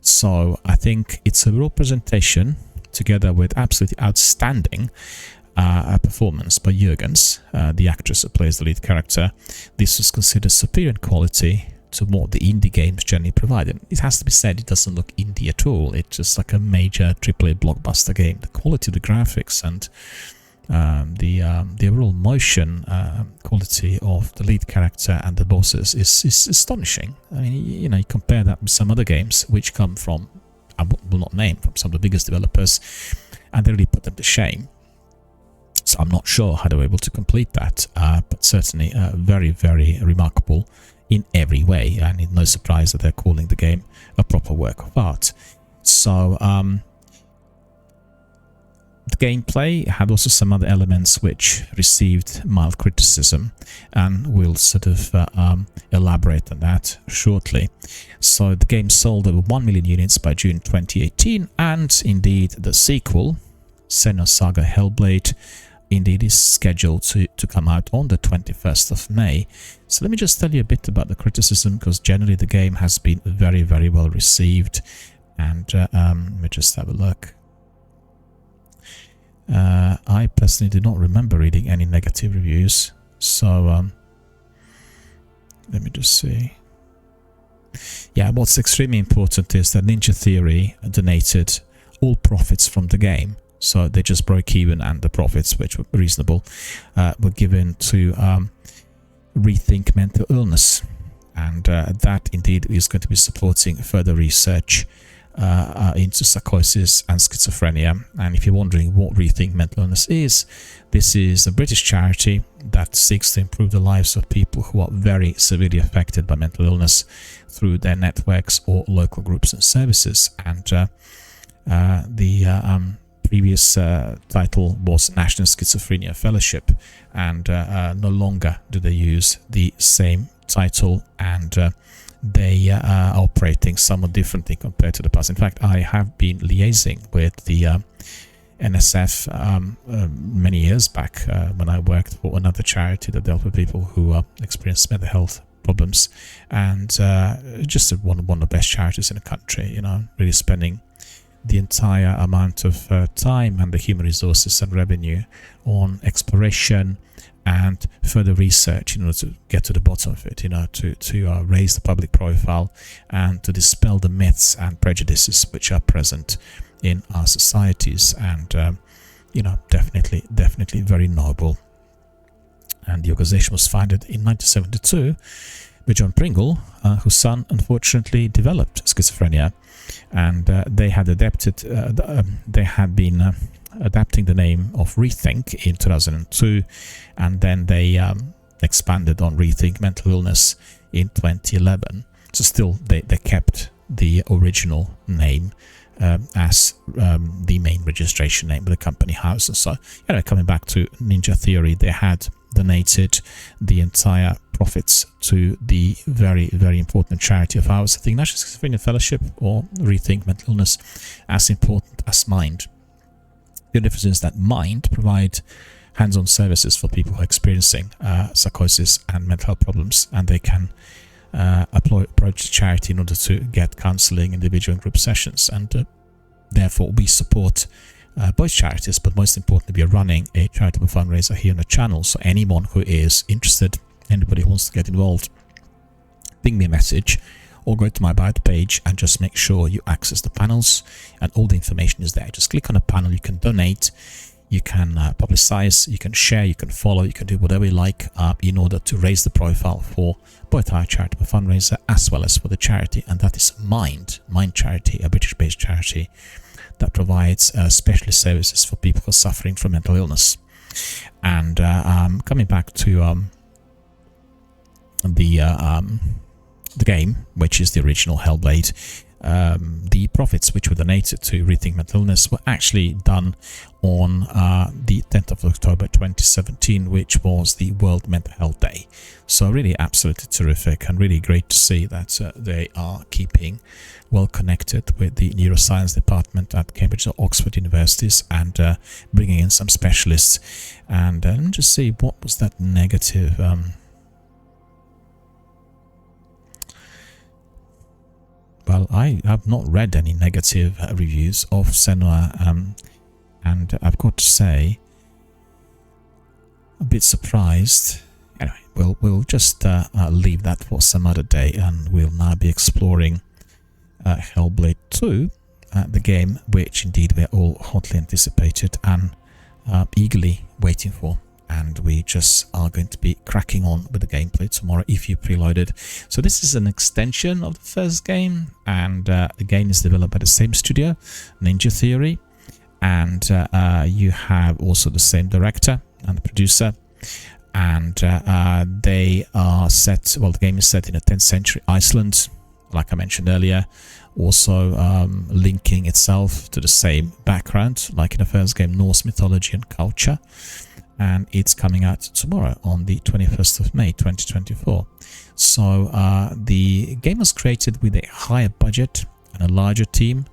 So I think it's a real presentation, together with absolutely outstanding performance by Jürgens, the actress who plays the lead character. This was considered superior in quality to what the indie games generally provided. It has to be said, it doesn't look indie at all. It's just like a major AAA blockbuster game. The quality of the graphics and the overall motion quality of the lead character and the bosses is astonishing. I mean, you know, you compare that with some other games which come from, I will not name, from some of the biggest developers, and they really put them to shame. So I'm not sure how they were able to complete that, but certainly very, very remarkable in every way, and it's no surprise that they're calling the game a proper work of art. So the gameplay had also some other elements which received mild criticism, and we'll sort of elaborate on that shortly. So the game sold over 1 million units by June 2018, and indeed the sequel, Senua's Saga Hellblade, indeed is scheduled to come out on the 21st of May. So let me just tell you a bit about the criticism, because generally the game has been very, very well received. And let me just have a look. I personally do not remember reading any negative reviews, so let me just see. Yeah, what's extremely important is that Ninja Theory donated all profits from the game. So they just broke even, and the profits, which were reasonable, were given to Rethink Mental Illness. And that indeed is going to be supporting further research into psychosis and schizophrenia. And if you're wondering what Rethink Mental Illness is, this is a British charity that seeks to improve the lives of people who are very severely affected by mental illness through their networks or local groups and services. And the previous title was National Schizophrenia Fellowship, and no longer do they use the same title, and they are operating somewhat differently compared to the past. In fact, I have been liaising with the NSF many years back when I worked for another charity that dealt with people who experienced mental health problems, and just one of the best charities in the country, you know, really spending the entire amount of time and the human resources and revenue on exploration and further research in order to get to the bottom of it, you know, to raise the public profile and to dispel the myths and prejudices which are present in our societies. And you know, definitely very noble. And the organization was founded in 1972 by John Pringle, whose son unfortunately developed schizophrenia, and they had been adapting the name of Rethink in 2002, and then they expanded on Rethink Mental Illness in 2011. So still they kept the original name as the main registration name of the company house. And so, you know, coming back to Ninja Theory, they had donated the entire profits to the very, very important charity of ours, the National Schizophrenia Fellowship, or Rethink Mental Illness, as important as Mind. The difference is that Mind provide hands-on services for people who are experiencing psychosis and mental health problems, and they can approach the charity in order to get counseling, individual and group sessions, and therefore we support both charities, but most importantly, we are running a charitable fundraiser here on the channel. So anyone who is interested, anybody who wants to get involved, ping me a message or go to my About page and just make sure you access the panels, and all the information is there. Just click on a panel, you can donate, you can publicize, you can share, you can follow, you can do whatever you like in order to raise the profile for both our charitable fundraiser as well as for the charity, and that is Mind Charity, a British-based charity that provides specialist services for people who are suffering from mental illness. And coming back to the game, which is the original Hellblade, the profits which were donated to Rethink Mental Illness were actually done on the 10th of October 2017, which was the World Mental Health Day. So really absolutely terrific, and really great to see that they are keeping well connected with the neuroscience department at Cambridge and Oxford universities, and bringing in some specialists. And let me just see, what was that negative? Well, I have not read any negative reviews of Senua, and I've got to say a bit surprised. Anyway, we'll just leave that for some other day, and we'll now be exploring Hellblade 2, the game which indeed we're all hotly anticipated and eagerly waiting for. And we just are going to be cracking on with the gameplay tomorrow if you preloaded. So this is an extension of the first game, and the game is developed by the same studio, Ninja Theory, and you have also the same director and the producer, and they are set, well, the game is set in a 10th century Iceland, like I mentioned earlier, also linking itself to the same background like in the first game, Norse mythology and culture. And it's coming out tomorrow on the 21st of May 2024. So the game was created with a higher budget and a larger team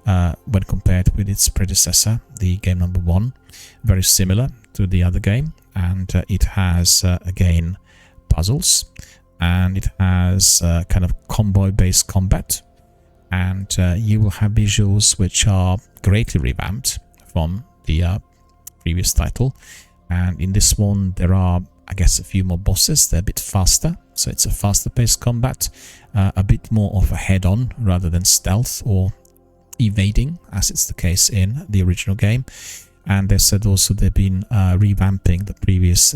when compared with its predecessor, the game number 1. Very similar to the other game, and it has again puzzles, and it has kind of combo based combat, and you will have visuals which are greatly revamped from the previous title. And in this one there are, I guess, a few more bosses. They're a bit faster, so it's a faster paced combat, a bit more of a head-on rather than stealth or evading as it's the case in the original game. And they said also they've been revamping the previous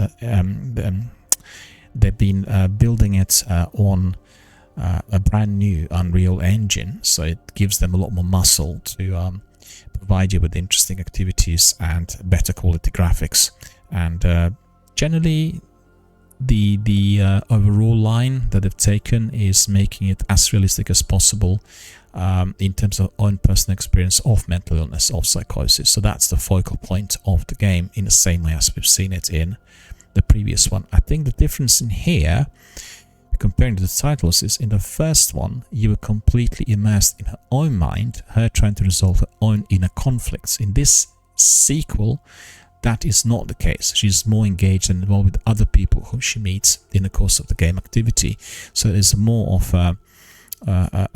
they've been building it on a brand new Unreal Engine, so it gives them a lot more muscle to provide you with interesting activities and better quality graphics. And generally the overall line that they've taken is making it as realistic as possible in terms of own personal experience of mental illness, of psychosis. So that's the focal point of the game, in the same way as we've seen it in the previous one. I think the difference in here, comparing to the titles, is in the first one you were completely immersed in her own mind, her trying to resolve her own inner conflicts. In this sequel, that is not the case. She's more engaged and involved with other people whom she meets in the course of the game activity. So it's more of a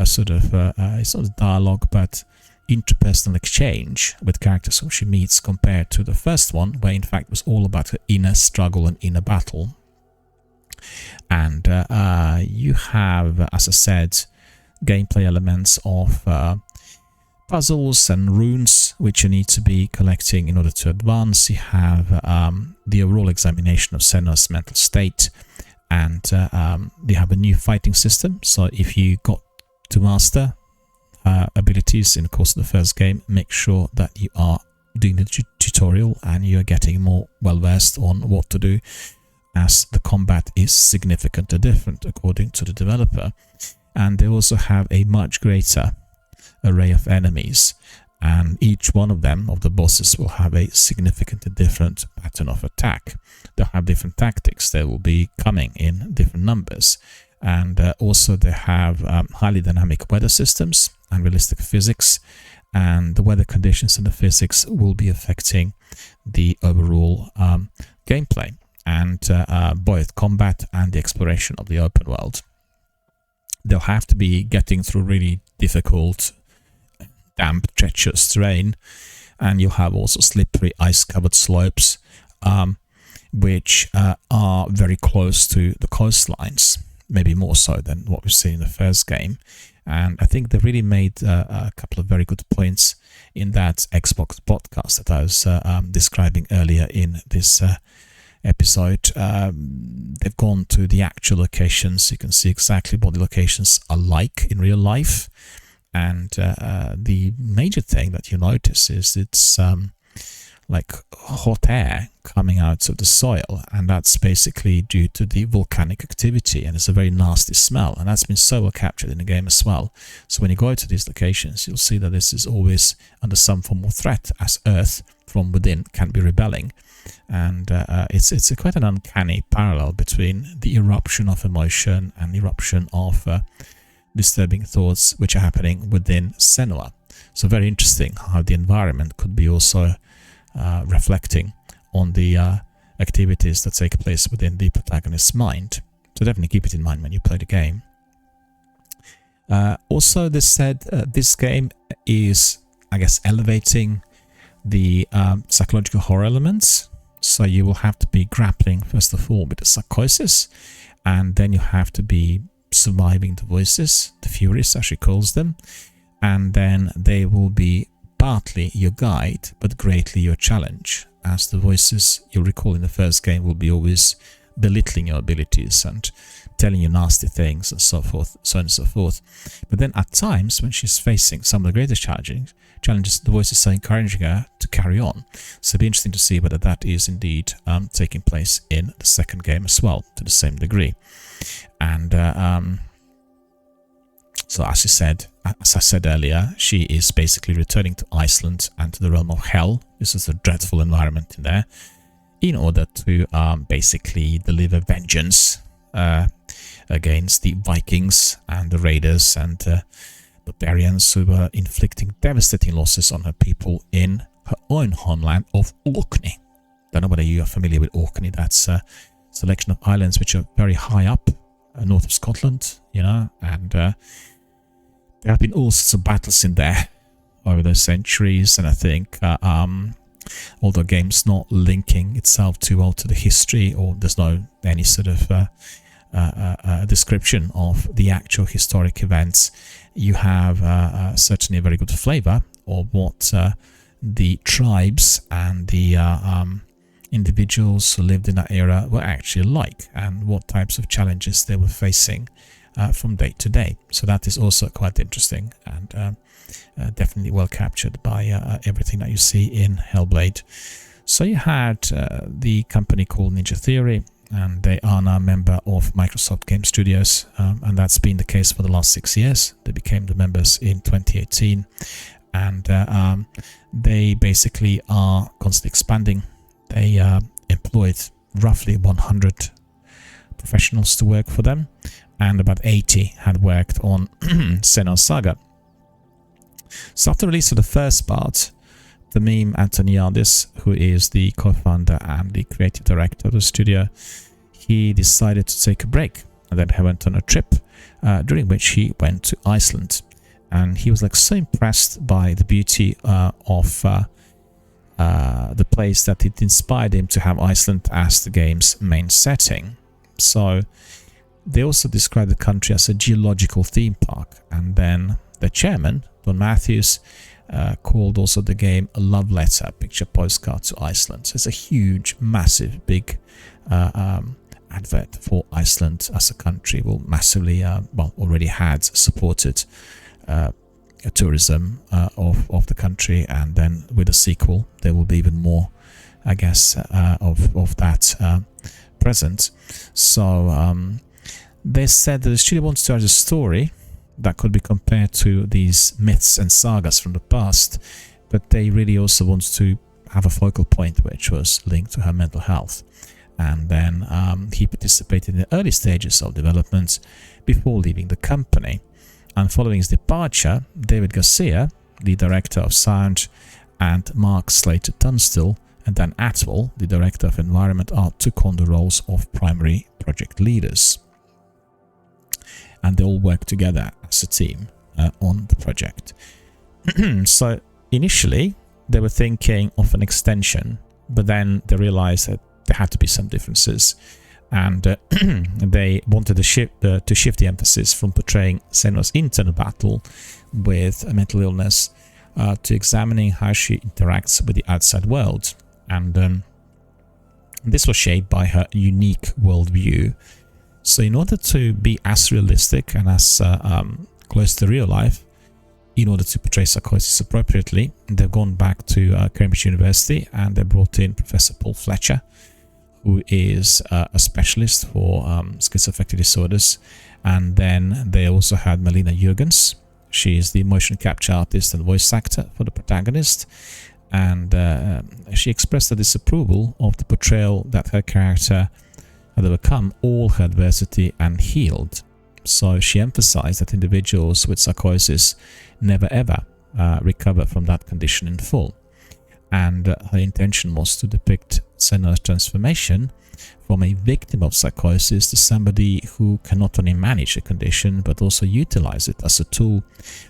sort of it's not a dialogue, but interpersonal exchange with characters whom she meets, compared to the first one, where in fact it was all about her inner struggle and inner battle. And you have, as I said, gameplay elements of puzzles and runes which you need to be collecting in order to advance. You have the overall examination of Senua's mental state, and you have a new fighting system. So if you got to master abilities in the course of the first game, make sure that you are doing the tutorial and you are getting more well versed on what to do, as the combat is significantly different according to the developer. And they also have a much greater array of enemies, and each one of them, of the bosses, will have a significantly different pattern of attack. They'll have different tactics. They will be coming in different numbers, and also they have highly dynamic weather systems and realistic physics, and the weather conditions and the physics will be affecting the overall gameplay and both combat and the exploration of the open world. They'll have to be getting through really difficult, damp, treacherous terrain, and you'll have also slippery, ice-covered slopes, which are very close to the coastlines, maybe more so than what we've seen in the first game. And I think they really made a couple of very good points in that Xbox podcast that I was describing earlier in this episode. They've gone to the actual locations. You can see exactly what the locations are like in real life. And the major thing that you notice is it's like hot air coming out of the soil, and that's basically due to the volcanic activity, and it's a very nasty smell, and that's been so well captured in the game as well. So when you go to these locations, you'll see that this is always under some form of threat, as Earth from within can be rebelling. And it's quite an uncanny parallel between the eruption of emotion and the eruption of disturbing thoughts which are happening within Senua. So very interesting how the environment could be also reflecting on the activities that take place within the protagonist's mind. So definitely keep it in mind when you play the game. Also, they said this game is, I guess, elevating the psychological horror elements So you will have to be grappling, first of all, with the psychosis, and then you have to be surviving the voices, the Furies as she calls them, and then they will be partly your guide, but greatly your challenge, as the voices, you'll recall in the first game, will be always belittling your abilities and telling you nasty things and so forth, so on and so forth. But then at times, when she's facing some of the greatest challenges, the voices are encouraging her to carry on. So it'll be interesting to see whether that is indeed taking place in the second game as well, to the same degree. And so as I said earlier, she is basically returning to Iceland and to the realm of Hell. This is a dreadful environment in there, in order to basically deliver vengeance against the Vikings and the raiders and barbarians who were inflicting devastating losses on her people in her own homeland of Orkney. Don't know whether you are familiar with Orkney. That's a selection of islands which are very high up north of Scotland, you know, and there have been all sorts of battles in there over the centuries, and I think although the game's not linking itself too well to the history, or there's no any sort of description of the actual historic events, you have certainly a very good flavor of what the tribes and the individuals who lived in that era were actually like, and what types of challenges they were facing from day to day. So that is also quite interesting, and definitely well captured by everything that you see in Hellblade. So you had the company called Ninja Theory, and they are now a member of Microsoft Game Studios, and that's been the case for the last 6 years. They became the members in 2018, and they basically are constantly expanding. They employed roughly 100 professionals to work for them, and about 80 had worked on Senua's Saga. So after the release of the first part, Tamim Antoniadis, who is the co-founder and the creative director of the studio, he decided to take a break, and then he went on a trip during which he went to Iceland, and he was like so impressed by the beauty of the place that it inspired him to have Iceland as the game's main setting. So they also described the country as a geological theme park, and then the chairman, Don Matthews, called also the game a love letter, picture postcard to Iceland. So it's a huge, massive, big advert for Iceland as a country. Will massively, already had supported tourism of the country, and then with a sequel, there will be even more, I guess, of that present. So they said that the studio wants to write a story that could be compared to these myths and sagas from the past, but they really also want to have a focal point which was linked to her mental health. And then he participated in the early stages of development before leaving the company. And following his departure, David Garcia, the director of sound, and Mark Slater Tunstall and Dan Atwell, the director of environment art, took on the roles of primary project leaders. And they all worked together as a team on the project. So initially, they were thinking of an extension, but then they realized that there had to be some differences, and they wanted to shift the emphasis from portraying Senua's internal battle with a mental illness to examining how she interacts with the outside world. And this was shaped by her unique worldview. So in order to be as realistic and as close to real life, in order to portray psychosis appropriately, they've gone back to Cambridge University, and they brought in Professor Paul Fletcher, who is a specialist for schizoaffective disorders. And then they also had Melina Jurgens. She is the motion capture artist and voice actor for the protagonist. And she expressed her disapproval of the portrayal that her character had overcome all her adversity and healed. So she emphasized that individuals with psychosis never ever recover from that condition in full. And her intention was to depict Senua's transformation from a victim of psychosis to somebody who can not only manage a condition but also utilize it as a tool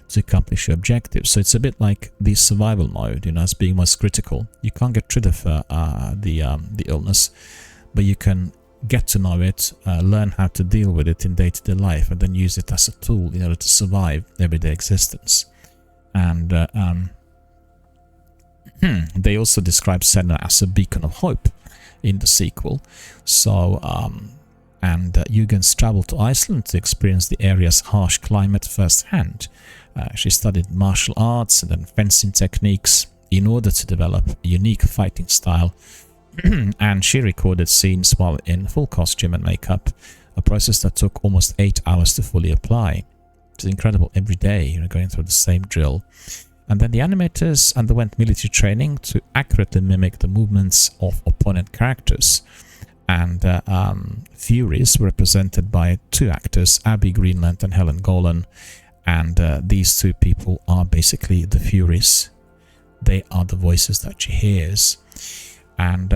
to accomplish your objectives. So it's a bit like the survival mode, as being most critical. You can't get rid of the illness, but you can get to know it, learn how to deal with it in day-to-day life, and then use it as a tool in order to survive everyday existence. And they also describe Senna as a beacon of hope in the sequel. So, Jürgens traveled to Iceland to experience the area's harsh climate firsthand. She studied martial arts and then fencing techniques in order to develop a unique fighting style. And she recorded scenes while in full costume and makeup, a process that took almost 8 hours to fully apply. It's incredible. Every day, going through the same drill. And then the animators underwent military training to accurately mimic the movements of opponent characters. And Furies were represented by 2 actors, Abby Greenland and Helen Golan. And these 2 people are basically the Furies. They are the voices that she hears. And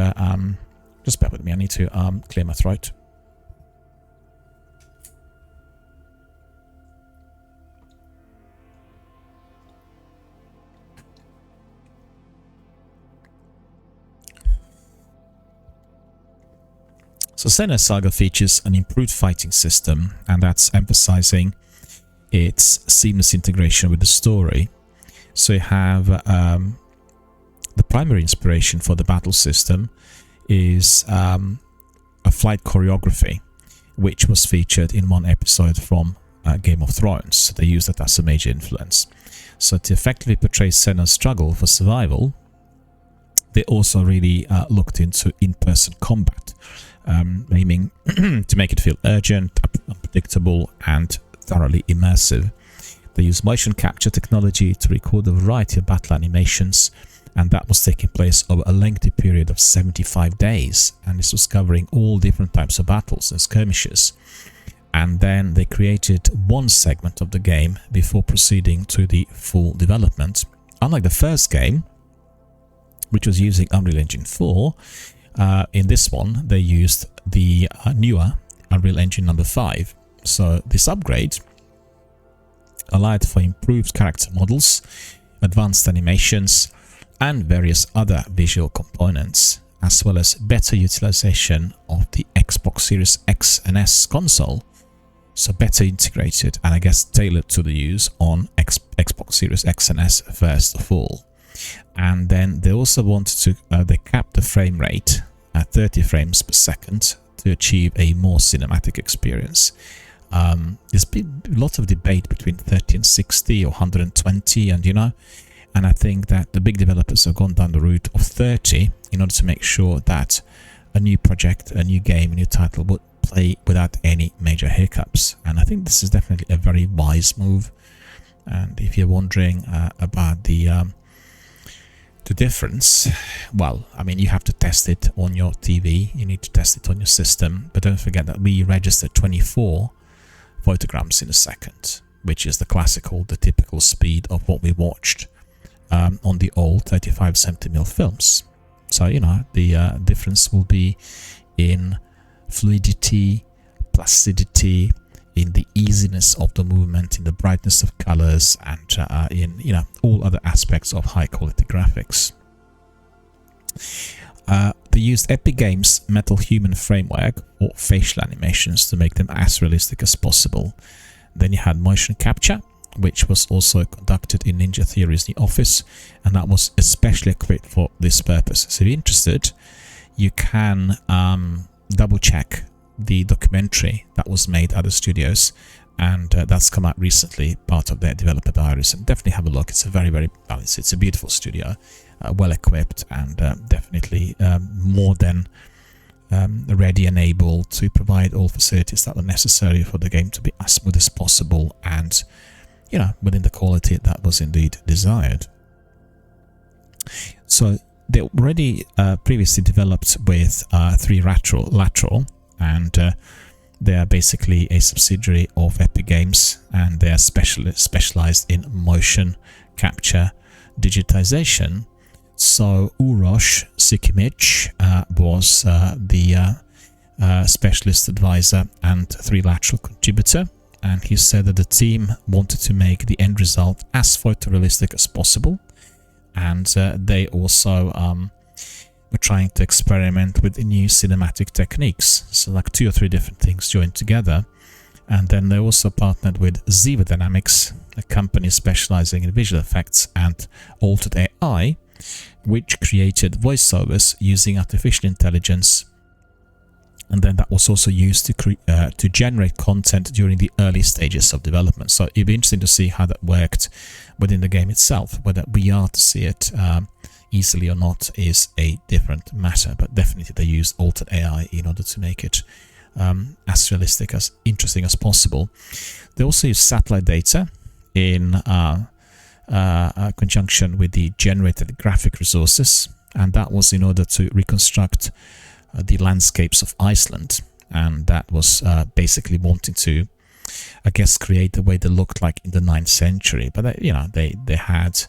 just bear with me, I need to clear my throat. So Senna Saga features an improved fighting system, and that's emphasizing its seamless integration with the story. So you have the primary inspiration for the battle system is a flight choreography, which was featured in one episode from Game of Thrones. So they used that as a major influence. So to effectively portray Senna's struggle for survival, they also really looked into in-person combat, aiming to make it feel urgent, unpredictable, and thoroughly immersive. They used motion capture technology to record a variety of battle animations, and that was taking place over a lengthy period of 75 days, and this was covering all different types of battles and skirmishes. And then they created one segment of the game before proceeding to the full development. Unlike the first game, which was using Unreal Engine 4, in this one they used the newer Unreal Engine number 5. So this upgrade allowed for improved character models, advanced animations, and various other visual components, as well as better utilization of the Xbox Series X and S console. So better integrated and I guess tailored to the use on Xbox Series X and S first of all. And then they also wanted to, they capped the frame rate at 30 frames per second to achieve a more cinematic experience. There's been a lot of debate between 30 and 60 or 120, and I think that the big developers have gone down the route of 30 in order to make sure that a new project, a new game, a new title would play without any major hiccups. And I think this is definitely a very wise move. And if you're wondering about the difference, well, I mean, you have to test it on your TV, you need to test it on your system, but don't forget that we registered 24 photograms in a second, which is the typical speed of what we watched on the old 35-70mm films. So, the difference will be in fluidity, placidity, in the easiness of the movement, in the brightness of colors, and in all other aspects of high quality graphics. They used Epic Games' Metal Human framework or facial animations to make them as realistic as possible. Then you had motion capture, which was also conducted in Ninja Theory's The Office, and that was especially equipped for this purpose. So if you're interested, you can double check the documentary that was made at the studios, and that's come out recently, part of their developer diaries, and definitely have a look. It's a very it's a beautiful studio, well equipped, and definitely more than ready and able to provide all facilities that were necessary for the game to be as smooth as possible, and within the quality that was indeed desired. So they already previously developed with 3 Lateral, and they are basically a subsidiary of Epic Games, and they are specialized in motion capture digitization. So Uroš Sikimić was the specialist advisor and 3 lateral contributor. And he said that the team wanted to make the end result as photorealistic as possible. And they also were trying to experiment with new cinematic techniques. So like 2 or 3 different things joined together. And then they also partnered with Ziva Dynamics, a company specializing in visual effects and altered AI, which created voiceovers using artificial intelligence. And then that was also used to generate content during the early stages of development. So it'd be interesting to see how that worked within the game itself. Whether we are to see it easily or not is a different matter. But definitely they used altered AI in order to make it as realistic, as interesting as possible. They also used satellite data in conjunction with the generated graphic resources, and that was in order to reconstruct the landscapes of Iceland, and that was basically wanting to, I guess, create the way they looked like in the 9th century. But they had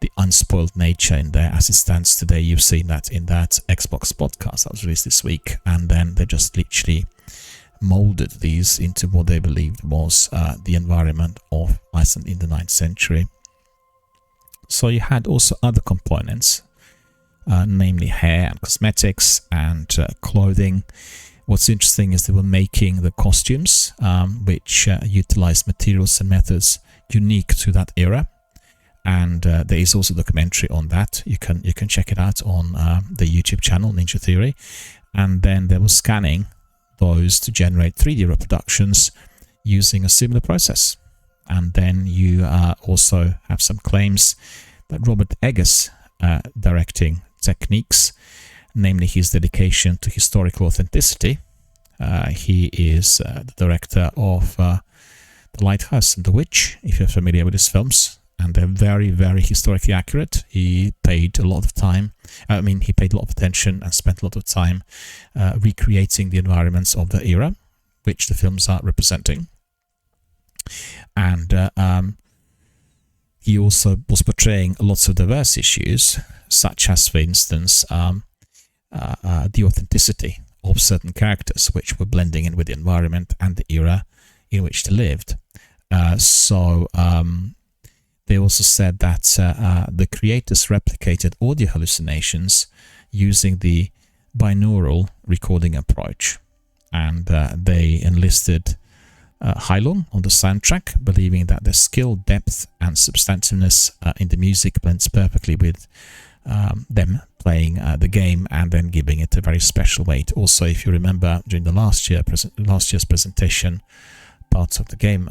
the unspoiled nature in there as it stands today. You've seen that in that Xbox podcast that was released this week, and then they just literally molded these into what they believed was the environment of Iceland in the 9th century. So you had also other components, namely hair and cosmetics and clothing. What's interesting is they were making the costumes, which utilized materials and methods unique to that era. And there is also a documentary on that. You can check it out on the YouTube channel Ninja Theory. And then they were scanning those to generate 3D reproductions using a similar process. And then you also have some claims that Robert Eggers' directing techniques, namely his dedication to historical authenticity. He is the director of The Lighthouse and The Witch, if you're familiar with his films, and they're very, very historically accurate. He paid a lot of time, he paid a lot of attention and spent a lot of time recreating the environments of the era, which the films are representing. And he also was portraying lots of diverse issues, such as, for instance, the authenticity of certain characters, which were blending in with the environment and the era in which they lived. They also said that the creators replicated audio hallucinations using the binaural recording approach, and they enlisted Heilung on the soundtrack, believing that the skill, depth and substantiveness in the music blends perfectly with them playing the game and then giving it a very special weight. Also, if you remember during the last year's presentation, parts of the game,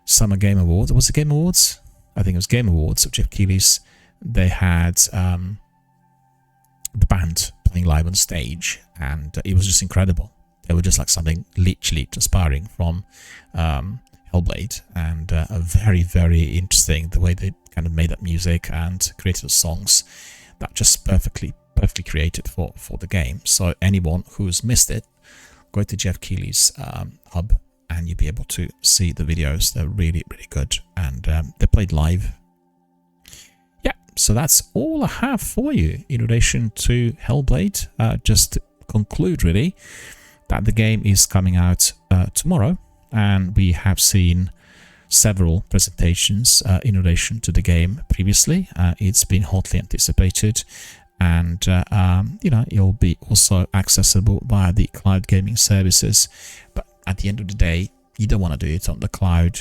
Summer Game Awards, was it Game Awards? I think it was Game Awards of Jeff Keighley's. They had the band playing live on stage, and it was just incredible. They were just like something literally transpiring from Hellblade, and very, very interesting the way they kind of made that music and created the songs that just perfectly created for the game. So anyone who's missed it, go to Jeff Keighley's hub and you'll be able to see the videos. They're really, really good, and they played live. Yeah, so that's all I have for you in relation to Hellblade. Just to conclude, really, that the game is coming out tomorrow, and we have seen several presentations in relation to the game previously. It's been hotly anticipated, and it'll be also accessible via the cloud gaming services. But at the end of the day, you don't want to do it on the cloud.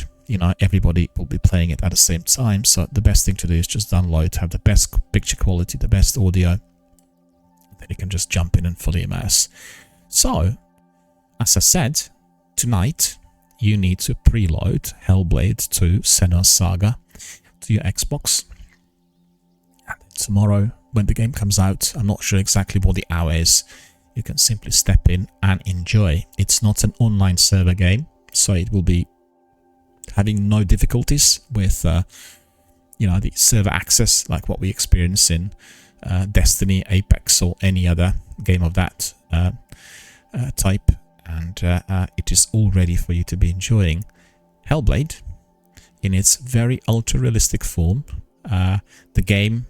Everybody will be playing it at the same time, so the best thing to do is just download, have the best picture quality, the best audio, then you can just jump in and fully immerse. So, as I said, tonight you need to preload Hellblade 2: Senua's Saga to your Xbox. And tomorrow, when the game comes out, I'm not sure exactly what the hour is, you can simply step in and enjoy. It's not an online server game, so it will be having no difficulties with the server access like what we experience in Destiny, Apex, or any other game of that type. And it is all ready for you to be enjoying Hellblade in its very ultra realistic form. The game,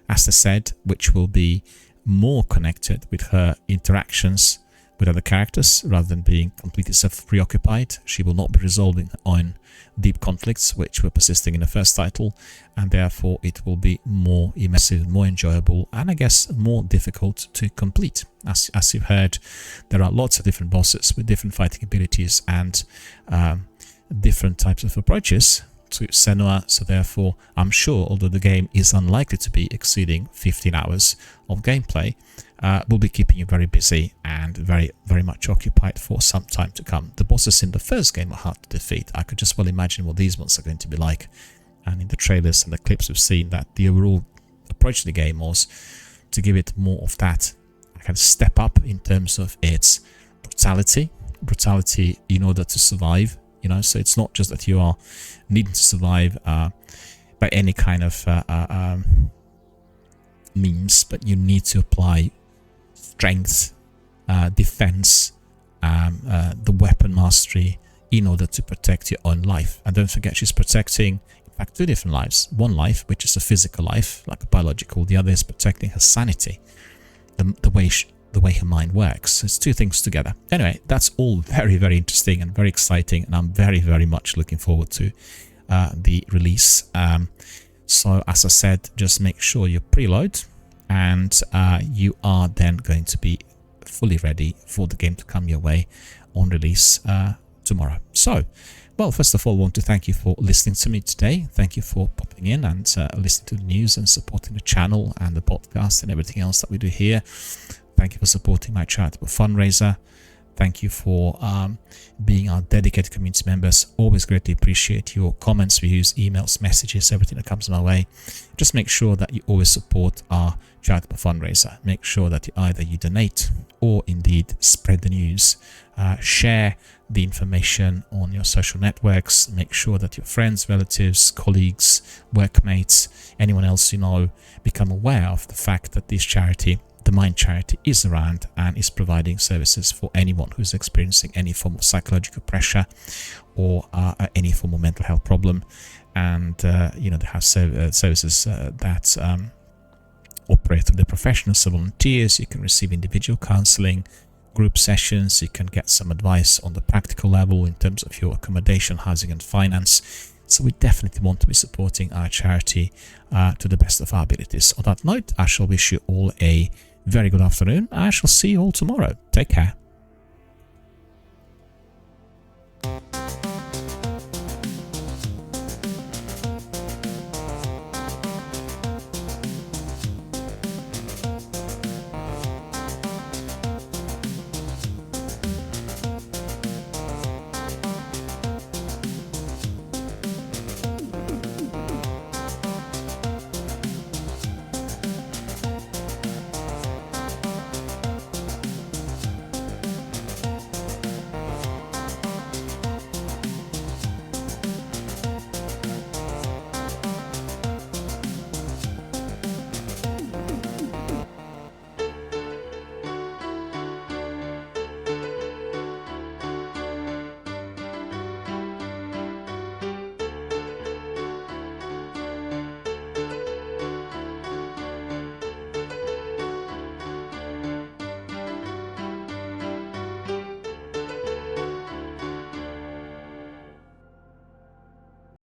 as I said, which will be more connected with her interactions with other characters rather than being completely self-preoccupied. She will not be resolving on deep conflicts which were persisting in the first title, and therefore it will be more immersive, more enjoyable, and I guess more difficult to complete. As you've heard, there are lots of different bosses with different fighting abilities and different types of approaches to Senua, so therefore I'm sure, although the game is unlikely to be exceeding 15 hours of gameplay, will be keeping you very busy and very much occupied for some time to come. The bosses in the first game are hard to defeat. I could just well imagine what these ones are going to be like, and in the trailers and the clips we've seen, that the overall approach to the game was to give it more of that kind of step up in terms of its brutality in order to survive. You know, so it's not just that you are needing to survive by any kind of means, but you need to apply strength, defense, the weapon mastery in order to protect your own life. And don't forget, she's protecting, in fact, two different lives. One life, which is a physical life, like a biological. The other is protecting her sanity, the way her mind works. It's two things together. Anyway, that's all very interesting and very exciting, and I'm very much looking forward to the release. So as I said, just make sure you preload, and you are then going to be fully ready for the game to come your way on release tomorrow. So, well, first of all, I want to thank you for listening to me today. Thank you for popping in and listening to the news and supporting the channel and the podcast and everything else that we do here. Thank you for supporting my charitable fundraiser. Thank you for being our dedicated community members. Always greatly appreciate your comments, views, emails, messages, everything that comes my way. Just make sure that you always support our charitable fundraiser. Make sure that either you donate or indeed spread the news. Share the information on your social networks. Make sure that your friends, relatives, colleagues, workmates, anyone else you know, become aware of the fact that this charity, the Mind Charity, is around and is providing services for anyone who's experiencing any form of psychological pressure or any form of mental health problem. And you know, they have services that operate through the professionals, so volunteers. You can receive individual counseling, group sessions. You can get some advice on the practical level in terms of your accommodation, housing and finance. So we definitely want to be supporting our charity to the best of our abilities. On that note, I shall wish you all a very good afternoon. I shall see you all tomorrow. Take care.